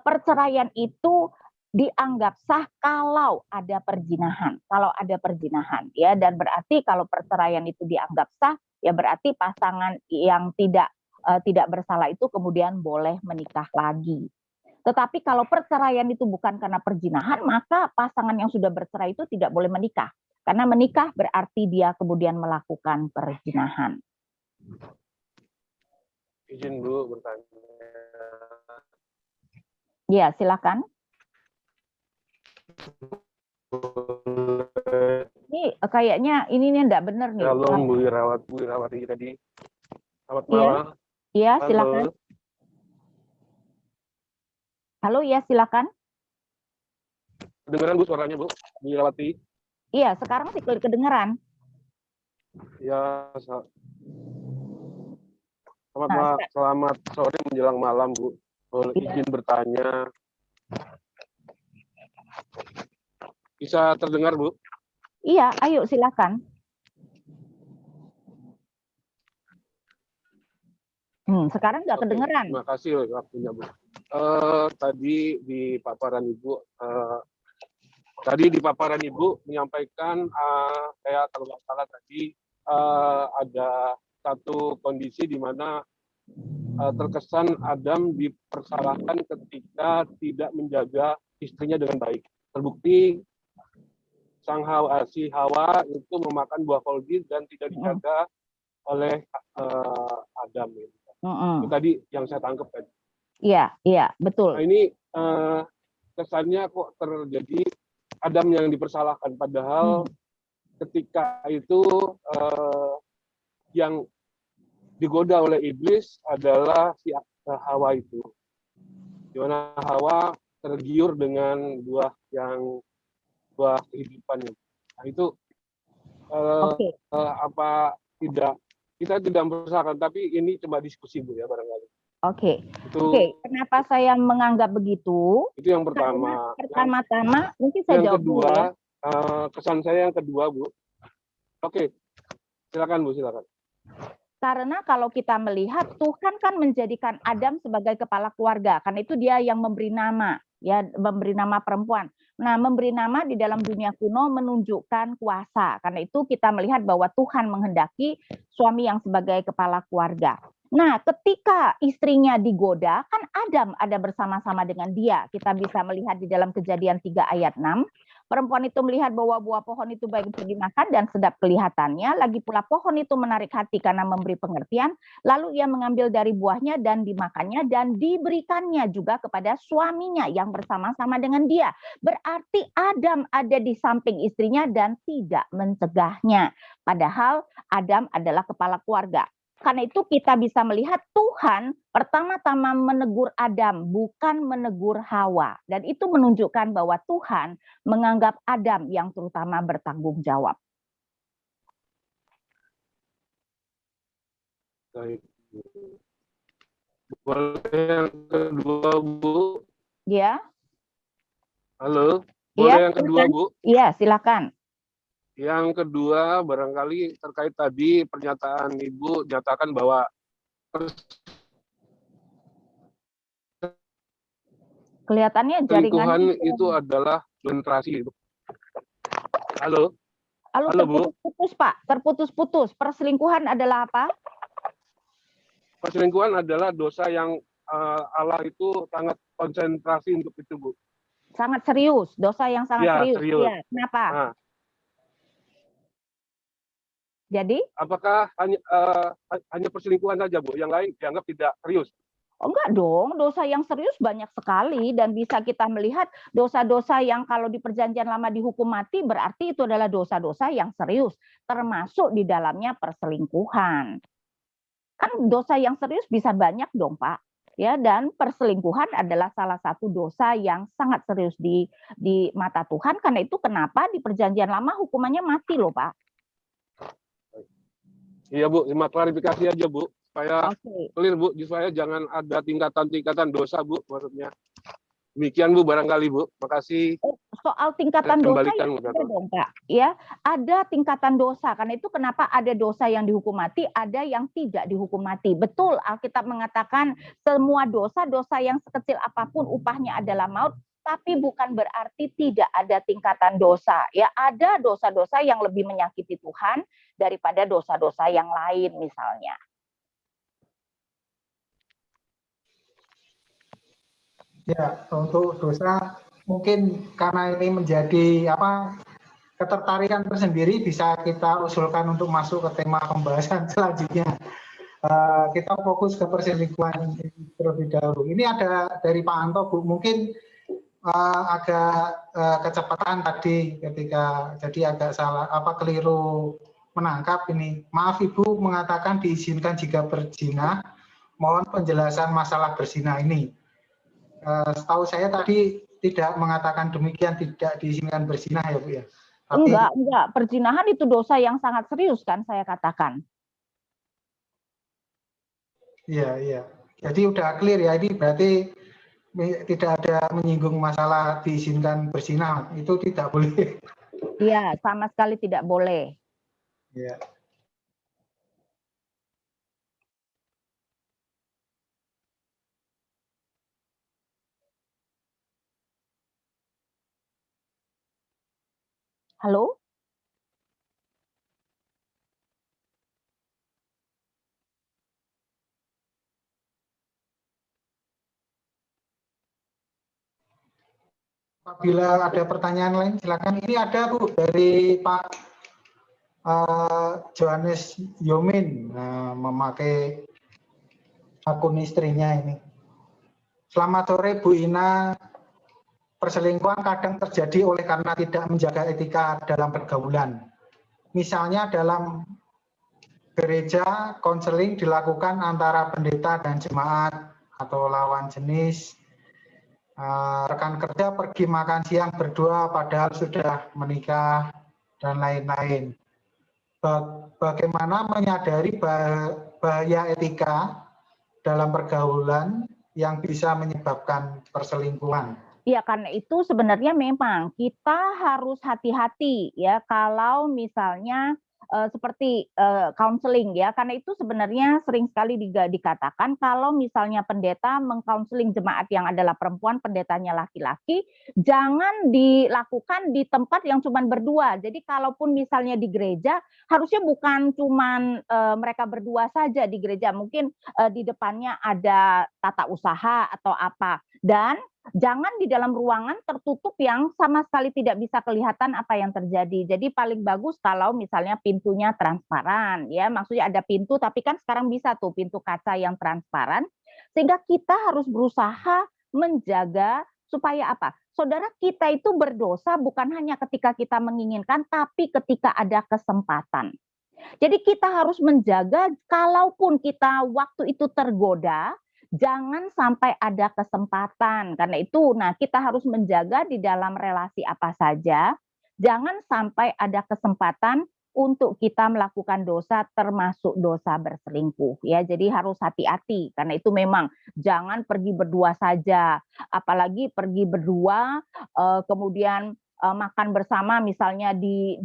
Speaker 1: perceraian itu dianggap sah kalau ada perzinahan. Kalau ada perzinahan ya, dan berarti kalau perceraian itu dianggap sah, ya berarti pasangan yang tidak bersalah itu kemudian boleh menikah lagi. Tetapi kalau perceraian itu bukan karena perzinahan, maka pasangan yang sudah bercerai itu tidak boleh menikah. Karena menikah berarti dia kemudian melakukan perzinahan.
Speaker 4: Izin Bu bertanya.
Speaker 1: Ya, silakan. Ini kayaknya ini enggak benar nih.
Speaker 4: Shalom Bu Irawati tadi. Selamat
Speaker 1: Iya.
Speaker 4: malam.
Speaker 1: Iya,
Speaker 4: Halo.
Speaker 1: silakan. Halo, ya silakan.
Speaker 4: Kedengeran Bu suaranya Bu Irawati?
Speaker 1: Iya, sekarang sih kedengeran.
Speaker 4: Ya, selamat sore menjelang malam Bu. Izin bertanya. Bisa terdengar Bu?
Speaker 1: Iya, ayo silakan. Sekarang nggak kedengeran.
Speaker 4: Terima kasih waktunya Bu. Tadi di paparan Ibu menyampaikan kayak kalau nggak salah tadi ada satu kondisi di mana terkesan Adam dipersalahkan ketika tidak menjaga istrinya dengan baik. Terbukti si Hawa itu memakan buah kolbi dan tidak dijaga oleh Adam. Itu tadi yang saya tangkap tadi.
Speaker 1: Iya, betul.
Speaker 4: Nah ini kesannya kok terjadi Adam yang dipersalahkan, padahal ketika itu yang digoda oleh iblis adalah si Hawa itu, di mana Hawa tergiur dengan buah kehidupannya. Nah itu apa tidak kita tidak mempersalahkan, tapi ini cuma diskusi Bu ya barangkali.
Speaker 1: Oke. Kenapa saya menganggap begitu?
Speaker 4: Itu yang pertama.
Speaker 1: Pertama-tama mungkin saya jawab dulu ya.
Speaker 4: Kesan saya yang kedua Bu. Oke, silakan Bu, silakan.
Speaker 1: Karena kalau kita melihat Tuhan kan menjadikan Adam sebagai kepala keluarga, karena itu dia yang memberi nama, ya memberi nama perempuan. Nah, memberi nama di dalam dunia kuno menunjukkan kuasa. Karena itu kita melihat bahwa Tuhan menghendaki suami yang sebagai kepala keluarga. Nah, ketika istrinya digoda, kan Adam ada bersama-sama dengan dia. Kita bisa melihat di dalam Kejadian 3 ayat 6. Perempuan itu melihat bahwa buah pohon itu baik untuk dimakan dan sedap kelihatannya. Lagi pula pohon itu menarik hati karena memberi pengertian. Lalu ia mengambil dari buahnya dan dimakannya dan diberikannya juga kepada suaminya yang bersama-sama dengan dia. Berarti Adam ada di samping istrinya dan tidak mencegahnya. Padahal Adam adalah kepala keluarga. Karena itu kita bisa melihat Tuhan pertama-tama menegur Adam, bukan menegur Hawa. Dan itu menunjukkan bahwa Tuhan menganggap Adam yang terutama bertanggung jawab.
Speaker 4: Baik. Boleh yang kedua Bu?
Speaker 1: Ya.
Speaker 4: Halo, boleh yang kedua Bu?
Speaker 1: Iya, silakan.
Speaker 4: Yang kedua, barangkali terkait tadi pernyataan Ibu nyatakan bahwa
Speaker 1: kelihatannya jaringan
Speaker 4: itu adalah konsentrasi. Halo,
Speaker 1: terputus-putus Pak, terputus-putus. Perselingkuhan adalah apa?
Speaker 4: perselingkuhan adalah dosa yang Allah itu sangat konsentrasi untuk itu, Bu.
Speaker 1: Sangat serius, dosa yang sangat
Speaker 4: Ya,
Speaker 1: serius.
Speaker 4: serius.
Speaker 1: Iya, kenapa?
Speaker 4: Nah,
Speaker 1: Jadi?
Speaker 4: apakah hanya perselingkuhan saja, Bu? Yang lain dianggap tidak serius?
Speaker 1: Oh, enggak dong, dosa yang serius banyak sekali dan bisa kita melihat dosa-dosa yang kalau di Perjanjian Lama dihukum mati berarti itu adalah dosa-dosa yang serius, termasuk di dalamnya perselingkuhan. Kan dosa yang serius bisa banyak dong, Pak. Ya, dan perselingkuhan adalah salah satu dosa yang sangat serius di mata Tuhan. Karena itu kenapa di Perjanjian Lama hukumannya mati loh, Pak.
Speaker 4: Iya, Bu, cuma klarifikasi aja, Bu. Supaya
Speaker 1: Oke.
Speaker 4: clear, Bu, supaya jangan ada tingkatan-tingkatan dosa, Bu, maksudnya. Demikian, Bu, barangkali, Bu. Makasih.
Speaker 1: Soal tingkatan dosa ya
Speaker 4: Kembalikan,
Speaker 1: ada dong, Pak. Ya, ada tingkatan dosa. Karena itu kenapa ada dosa yang dihukum mati, ada yang tidak dihukum mati. Betul, Alkitab mengatakan semua dosa-dosa yang sekecil apapun upahnya adalah maut, tapi bukan berarti tidak ada tingkatan dosa. Ya, ada dosa-dosa yang lebih menyakiti Tuhan daripada dosa-dosa yang lain misalnya.
Speaker 2: Ya, untuk dosa mungkin karena ini menjadi ketertarikan tersendiri, bisa kita usulkan untuk masuk ke tema pembahasan selanjutnya. Kita fokus ke perselingkuhan terlebih dahulu. Ini ada dari Pak Anto, Bu. Mungkin agak kecepatan tadi jadi agak salah keliru menangkap ini. Maaf Ibu, mengatakan diizinkan jika berzina. Mohon penjelasan masalah berzina ini. Setahu saya tadi tidak mengatakan demikian, tidak diizinkan berzina ya Bu ya. Tapi,
Speaker 1: enggak. Perzinahan itu dosa yang sangat serius kan saya katakan.
Speaker 2: Iya. Jadi udah clear ya, ini berarti tidak ada menyinggung masalah diizinkan berzina, itu tidak boleh.
Speaker 1: Iya, sama sekali tidak boleh.
Speaker 2: Iya.
Speaker 1: Halo?
Speaker 2: Apabila ada pertanyaan lain silakan. Ini ada Bu dari Pak Johannes Yomin, memakai akun istrinya ini. Selamat sore Bu Ina. Perselingkuhan kadang terjadi oleh karena tidak menjaga etika dalam pergaulan. Misalnya dalam gereja, konseling dilakukan antara pendeta dan jemaat atau lawan jenis. Rekan kerja pergi makan siang berdua padahal sudah menikah dan lain-lain. Bagaimana menyadari bahaya etika dalam pergaulan yang bisa menyebabkan perselingkuhan?
Speaker 1: Ya, karena itu sebenarnya memang kita harus hati-hati ya kalau misalnya seperti counseling ya, karena itu sebenarnya sering sekali dikatakan kalau misalnya pendeta mengcounseling jemaat yang adalah perempuan, pendetanya laki-laki, jangan dilakukan di tempat yang cuma berdua. Jadi kalaupun misalnya di gereja, harusnya bukan cuma mereka berdua saja di gereja, mungkin di depannya ada tata usaha atau apa, dan jangan di dalam ruangan tertutup yang sama sekali tidak bisa kelihatan apa yang terjadi. Jadi paling bagus kalau misalnya pintunya transparan, ya maksudnya ada pintu, tapi kan sekarang bisa tuh pintu kaca yang transparan, sehingga kita harus berusaha menjaga supaya apa? Saudara, kita itu berdosa bukan hanya ketika kita menginginkan, tapi ketika ada kesempatan. Jadi kita harus menjaga kalaupun kita waktu itu tergoda, jangan sampai ada kesempatan. Karena itu, kita harus menjaga di dalam relasi apa saja, jangan sampai ada kesempatan untuk kita melakukan dosa termasuk dosa berselingkuh ya. Jadi harus hati-hati karena itu memang jangan pergi berdua saja, apalagi pergi berdua kemudian makan bersama misalnya di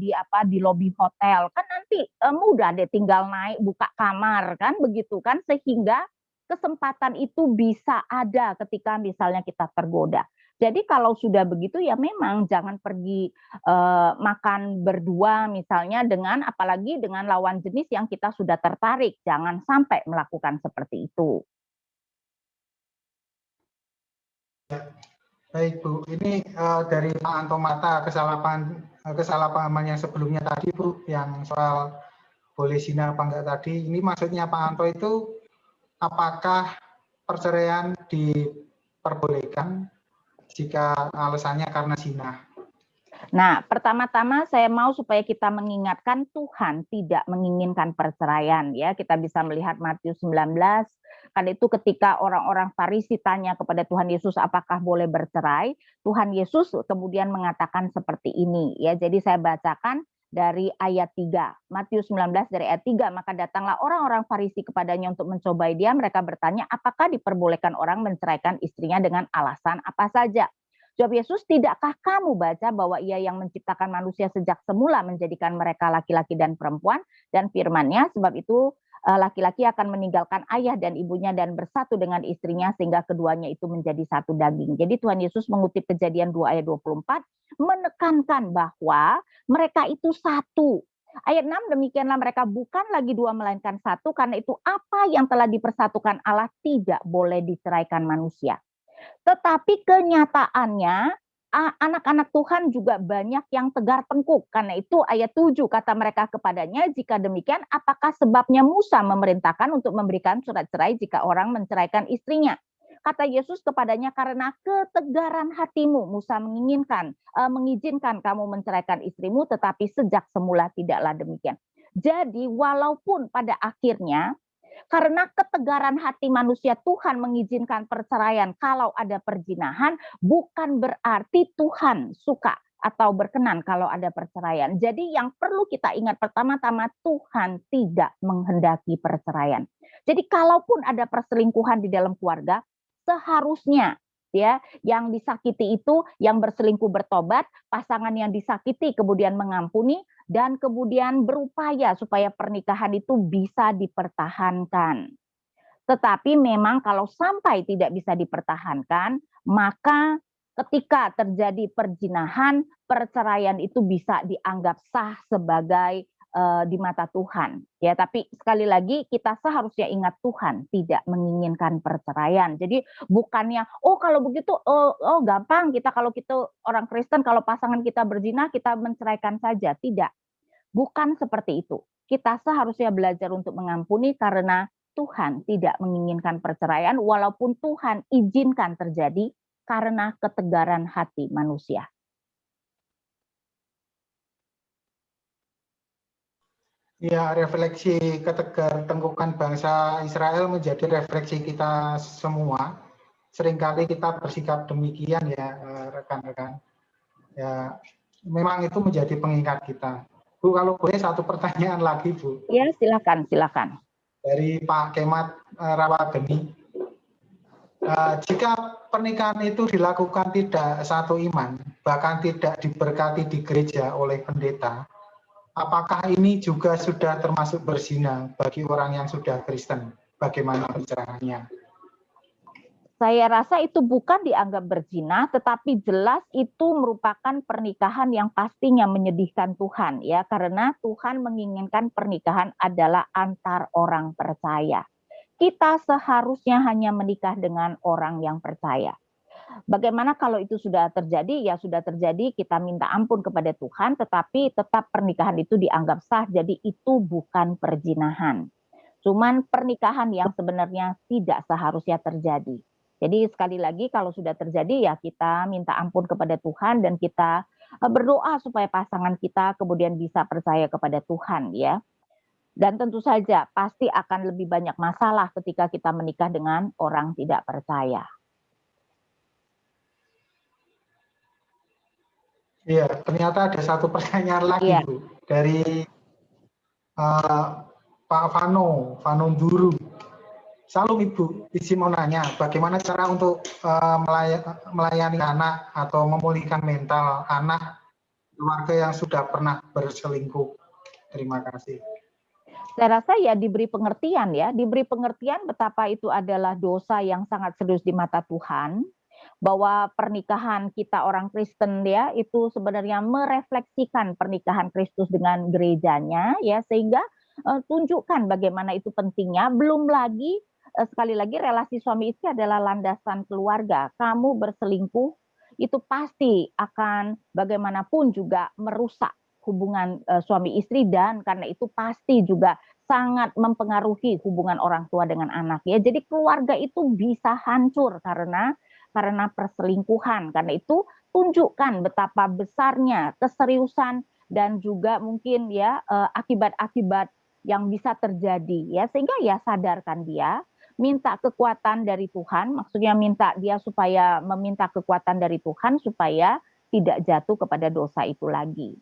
Speaker 1: lobi hotel, kan nanti mudah deh tinggal naik buka kamar kan begitu kan, sehingga kesempatan itu bisa ada ketika misalnya kita tergoda. Jadi kalau sudah begitu ya memang jangan pergi makan berdua misalnya dengan apalagi dengan lawan jenis yang kita sudah tertarik. Jangan sampai melakukan seperti itu.
Speaker 2: Baik Bu, ini dari Pak Antomata kesalahpahaman yang sebelumnya tadi Bu, yang soal boleh zina apa enggak tadi. Ini maksudnya Pak Anto itu apakah perceraian diperbolehkan jika alasannya karena zina?
Speaker 1: Nah, pertama-tama saya mau supaya kita mengingatkan Tuhan tidak menginginkan perceraian ya. Kita bisa melihat Matius 19, kan itu ketika orang-orang Farisi tanya kepada Tuhan Yesus apakah boleh bercerai, Tuhan Yesus kemudian mengatakan seperti ini ya. Jadi saya bacakan dari ayat 3. Matius 19 dari ayat 3, maka datanglah orang-orang Farisi kepadanya untuk mencobai dia. Mereka bertanya, apakah diperbolehkan orang menceraikan istrinya dengan alasan apa saja? Jawab Yesus, tidakkah kamu baca bahwa Ia yang menciptakan manusia sejak semula menjadikan mereka laki-laki dan perempuan, dan firman-Nya, sebab itu laki-laki akan meninggalkan ayah dan ibunya dan bersatu dengan istrinya sehingga keduanya itu menjadi satu daging. Jadi Tuhan Yesus mengutip Kejadian 2 ayat 24 menekankan bahwa mereka itu satu. Ayat 6, demikianlah mereka bukan lagi dua melainkan satu, karena itu apa yang telah dipersatukan Allah tidak boleh diceraikan manusia. Tetapi kenyataannya anak-anak Tuhan juga banyak yang tegar tengkuk. Karena itu ayat 7 kata mereka kepadanya, jika demikian apakah sebabnya Musa memerintahkan untuk memberikan surat cerai jika orang menceraikan istrinya? Kata Yesus kepadanya, karena ketegaran hatimu Musa mengizinkan kamu menceraikan istrimu, tetapi sejak semula tidaklah demikian. Jadi walaupun pada akhirnya karena ketegaran hati manusia Tuhan mengizinkan perceraian kalau ada perzinahan, bukan berarti Tuhan suka atau berkenan kalau ada perceraian. Jadi yang perlu kita ingat pertama-tama, Tuhan tidak menghendaki perceraian. Jadi kalaupun ada perselingkuhan di dalam keluarga, seharusnya ya yang disakiti itu yang berselingkuh bertobat, pasangan yang disakiti kemudian mengampuni dan kemudian berupaya supaya pernikahan itu bisa dipertahankan. Tetapi memang kalau sampai tidak bisa dipertahankan, maka ketika terjadi perzinahan, perceraian itu bisa dianggap sah sebagai di mata Tuhan. Ya, tapi sekali lagi kita seharusnya ingat Tuhan tidak menginginkan perceraian. Jadi bukannya kalau begitu gampang kita kalau kita orang Kristen kalau pasangan kita berzina kita menceraikan saja. Tidak. Bukan seperti itu. Kita seharusnya belajar untuk mengampuni karena Tuhan tidak menginginkan perceraian walaupun Tuhan izinkan terjadi karena ketegaran hati manusia.
Speaker 2: Ya, refleksi ketegartengkukan bangsa Israel menjadi refleksi kita semua. Seringkali kita bersikap demikian ya, rekan-rekan. Ya, memang itu menjadi pengingat kita. Bu, kalau boleh satu pertanyaan lagi, Bu.
Speaker 1: Ya, silakan.
Speaker 2: Dari Pak Kemat Rawageni. Jika pernikahan itu dilakukan tidak satu iman, bahkan tidak diberkati di gereja oleh pendeta, apakah ini juga sudah termasuk berzina bagi orang yang sudah Kristen? Bagaimana pencerahannya?
Speaker 1: Saya rasa itu bukan dianggap berzina, tetapi jelas itu merupakan pernikahan yang pastinya menyedihkan Tuhan, ya, karena Tuhan menginginkan pernikahan adalah antar orang percaya. Kita seharusnya hanya menikah dengan orang yang percaya. Bagaimana kalau itu sudah terjadi? Ya sudah terjadi, kita minta ampun kepada Tuhan, tetapi tetap pernikahan itu dianggap sah, jadi itu bukan perzinahan. Cuman pernikahan yang sebenarnya tidak seharusnya terjadi. Jadi sekali lagi kalau sudah terjadi ya kita minta ampun kepada Tuhan dan kita berdoa supaya pasangan kita kemudian bisa percaya kepada Tuhan ya. Dan tentu saja pasti akan lebih banyak masalah ketika kita menikah dengan orang tidak percaya.
Speaker 2: Iya, ternyata ada satu pertanyaan lagi, Bu. Dari Pak Vano Duru. Salam Ibu, izin mau nanya, bagaimana cara untuk melayani anak atau memulihkan mental anak keluarga yang sudah pernah berselingkuh? Terima kasih.
Speaker 1: Saya rasa ya diberi pengertian betapa itu adalah dosa yang sangat serius di mata Tuhan. bahwa pernikahan kita orang Kristen ya itu sebenarnya merefleksikan pernikahan Kristus dengan gerejanya ya, sehingga tunjukkan bagaimana itu pentingnya. Belum lagi sekali lagi relasi suami istri adalah landasan keluarga. Kamu berselingkuh itu pasti akan bagaimanapun juga merusak hubungan suami istri, dan karena itu pasti juga sangat mempengaruhi hubungan orang tua dengan anak ya. Jadi keluarga itu bisa hancur karena perselingkuhan. Karena itu tunjukkan betapa besarnya keseriusan dan juga mungkin ya akibat-akibat yang bisa terjadi ya, sehingga ya sadarkan dia, minta kekuatan dari Tuhan, maksudnya minta dia supaya meminta kekuatan dari Tuhan supaya tidak jatuh kepada dosa itu lagi.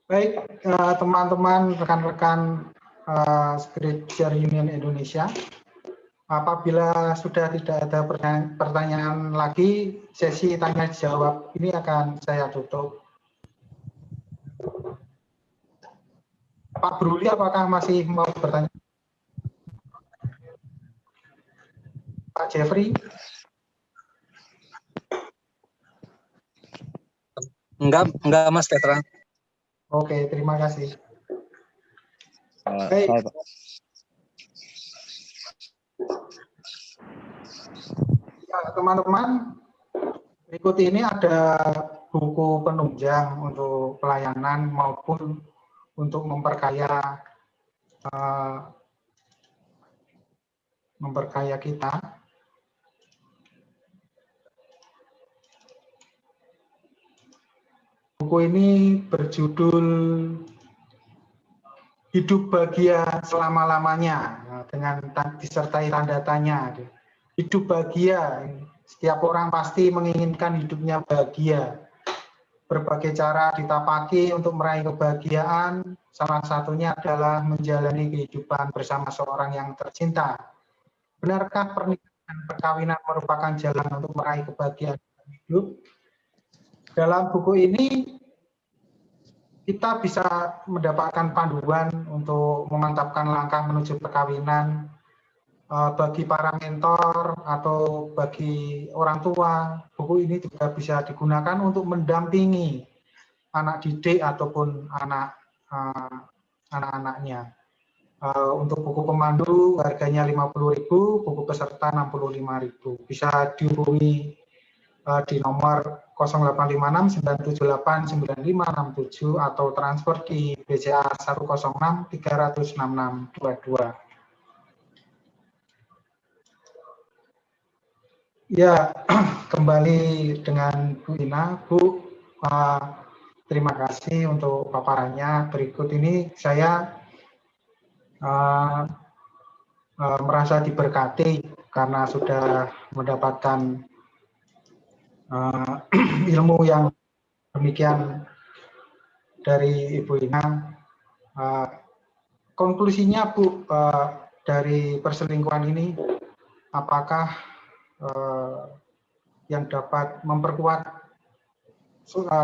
Speaker 2: Baik, teman-teman, rekan-rekan Scripture Union Indonesia, apabila sudah tidak ada pertanyaan lagi, sesi tanya jawab ini akan saya tutup. Pak Bruli, apakah masih mau bertanya? Pak Jeffrey?
Speaker 5: Enggak Mas Petra.
Speaker 2: Oke, terima kasih. Baik. Ya, teman-teman, berikut ini ada buku penunjang untuk pelayanan maupun untuk memperkaya kita. Buku ini berjudul Hidup Bahagia Selama-lamanya, dengan disertai tanda tanya. Hidup bahagia, setiap orang pasti menginginkan hidupnya bahagia. Berbagai cara ditapaki untuk meraih kebahagiaan, salah satunya adalah menjalani kehidupan bersama seorang yang tercinta. Benarkah pernikahan dan perkawinan merupakan jalan untuk meraih kebahagiaan hidup? Dalam buku ini kita bisa mendapatkan panduan untuk memantapkan langkah menuju perkawinan bagi para mentor atau bagi orang tua. Buku ini juga bisa digunakan untuk mendampingi anak didik ataupun anak-anaknya. Untuk buku pemandu harganya 50.000, buku peserta 65.000. Bisa dihubungi di nomor 0856 978 9567 atau transfer di BCA 106 300 6622. Ya, kembali dengan Bu Ina. Bu, terima kasih untuk paparannya. Berikut ini saya merasa diberkati karena sudah mendapatkan ilmu yang demikian dari Ibu Ina. Konklusinya Bu, dari perselingkuhan ini, apakah yang dapat memperkuat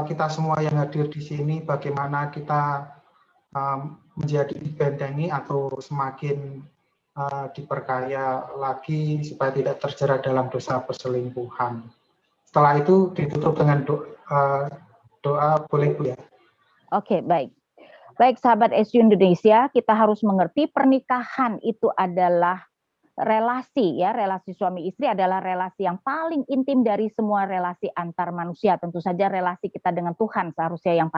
Speaker 2: kita semua yang hadir di sini, bagaimana kita menjadi dibentengi atau semakin diperkaya lagi supaya tidak terjerat dalam dosa perselingkuhan. Setelah itu ditutup dengan doa, boleh Bu ya? Oke, baik.
Speaker 1: Baik, sahabat SU Indonesia, kita harus mengerti pernikahan itu adalah relasi ya, relasi suami istri adalah relasi yang paling intim dari semua relasi antar manusia. Tentu saja relasi kita dengan Tuhan seharusnya yang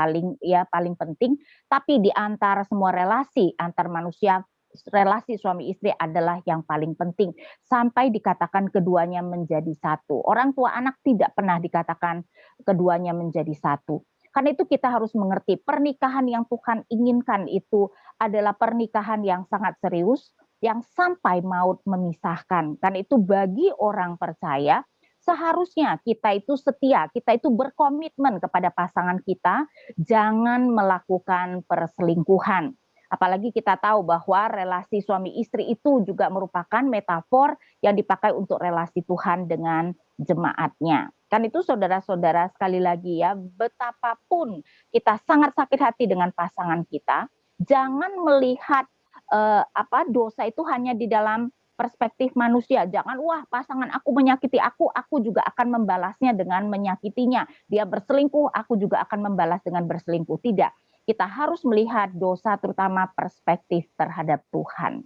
Speaker 1: paling penting, tapi di antara semua relasi antar manusia, relasi suami istri adalah yang paling penting, sampai dikatakan keduanya menjadi satu. Orang tua anak tidak pernah dikatakan keduanya menjadi satu. Karena itu kita harus mengerti pernikahan yang Tuhan inginkan itu adalah pernikahan yang sangat serius, yang sampai maut memisahkan. Karena itu bagi orang percaya, seharusnya kita itu setia, kita itu berkomitmen kepada pasangan kita, jangan melakukan perselingkuhan. Apalagi kita tahu bahwa relasi suami istri itu juga merupakan metafor yang dipakai untuk relasi Tuhan dengan jemaatnya. Kan itu saudara-saudara, sekali lagi ya, betapapun kita sangat sakit hati dengan pasangan kita, jangan melihat dosa itu hanya di dalam perspektif manusia. Jangan, wah pasangan aku menyakiti aku juga akan membalasnya dengan menyakitinya. Dia berselingkuh, aku juga akan membalas dengan berselingkuh. Tidak. Kita harus melihat dosa terutama perspektif terhadap Tuhan.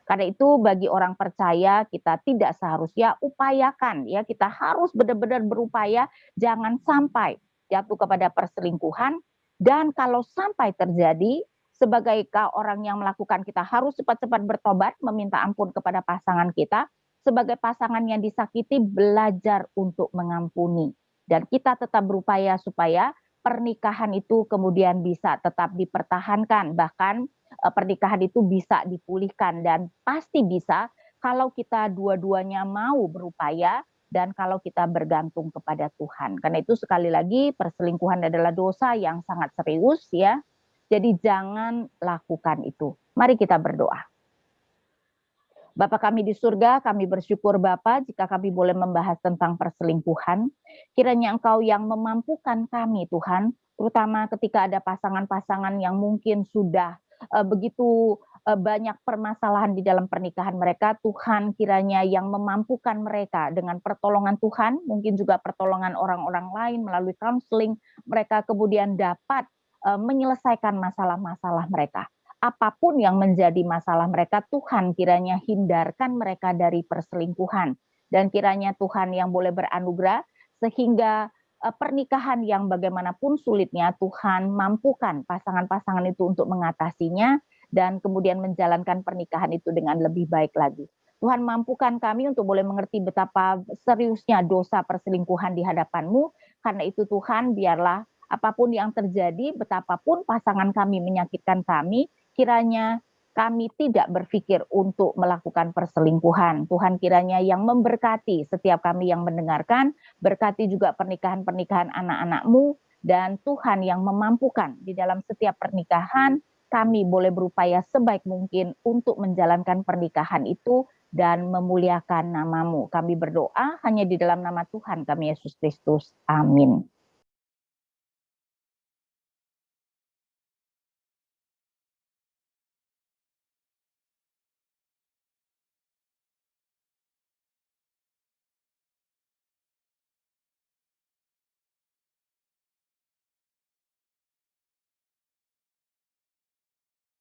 Speaker 1: Karena itu bagi orang percaya kita tidak seharusnya upayakan ya, kita harus benar-benar berupaya jangan sampai jatuh kepada perselingkuhan, dan kalau sampai terjadi sebagai orang yang melakukan, kita harus cepat-cepat bertobat meminta ampun kepada pasangan kita. Sebagai pasangan yang disakiti, belajar untuk mengampuni, dan kita tetap berupaya supaya pernikahan itu kemudian bisa tetap dipertahankan, bahkan pernikahan itu bisa dipulihkan, dan pasti bisa kalau kita dua-duanya mau berupaya dan kalau kita bergantung kepada Tuhan. Karena itu sekali lagi perselingkuhan adalah dosa yang sangat serius ya. Jadi jangan lakukan itu. Mari kita berdoa. Bapa kami di surga, kami bersyukur Bapa jika kami boleh membahas tentang perselingkuhan. Kiranya Engkau yang memampukan kami Tuhan, terutama ketika ada pasangan-pasangan yang mungkin sudah begitu banyak permasalahan di dalam pernikahan mereka. Tuhan kiranya yang memampukan mereka dengan pertolongan Tuhan, mungkin juga pertolongan orang-orang lain melalui counseling, mereka kemudian dapat menyelesaikan masalah-masalah mereka. Apapun yang menjadi masalah mereka, Tuhan kiranya hindarkan mereka dari perselingkuhan. Dan kiranya Tuhan yang boleh beranugerah sehingga pernikahan yang bagaimanapun sulitnya, Tuhan mampukan pasangan-pasangan itu untuk mengatasinya dan kemudian menjalankan pernikahan itu dengan lebih baik lagi. Tuhan mampukan kami untuk boleh mengerti betapa seriusnya dosa perselingkuhan di hadapan-Mu. Karena itu Tuhan, biarlah apapun yang terjadi, betapapun pasangan kami menyakitkan kami, kiranya kami tidak berpikir untuk melakukan perselingkuhan. Tuhan kiranya yang memberkati setiap kami yang mendengarkan, berkati juga pernikahan-pernikahan anak-anak-Mu, dan Tuhan yang memampukan di dalam setiap pernikahan, kami boleh berupaya sebaik mungkin untuk menjalankan pernikahan itu dan memuliakan nama-Mu. Kami berdoa hanya di dalam nama Tuhan kami Yesus Kristus. Amin.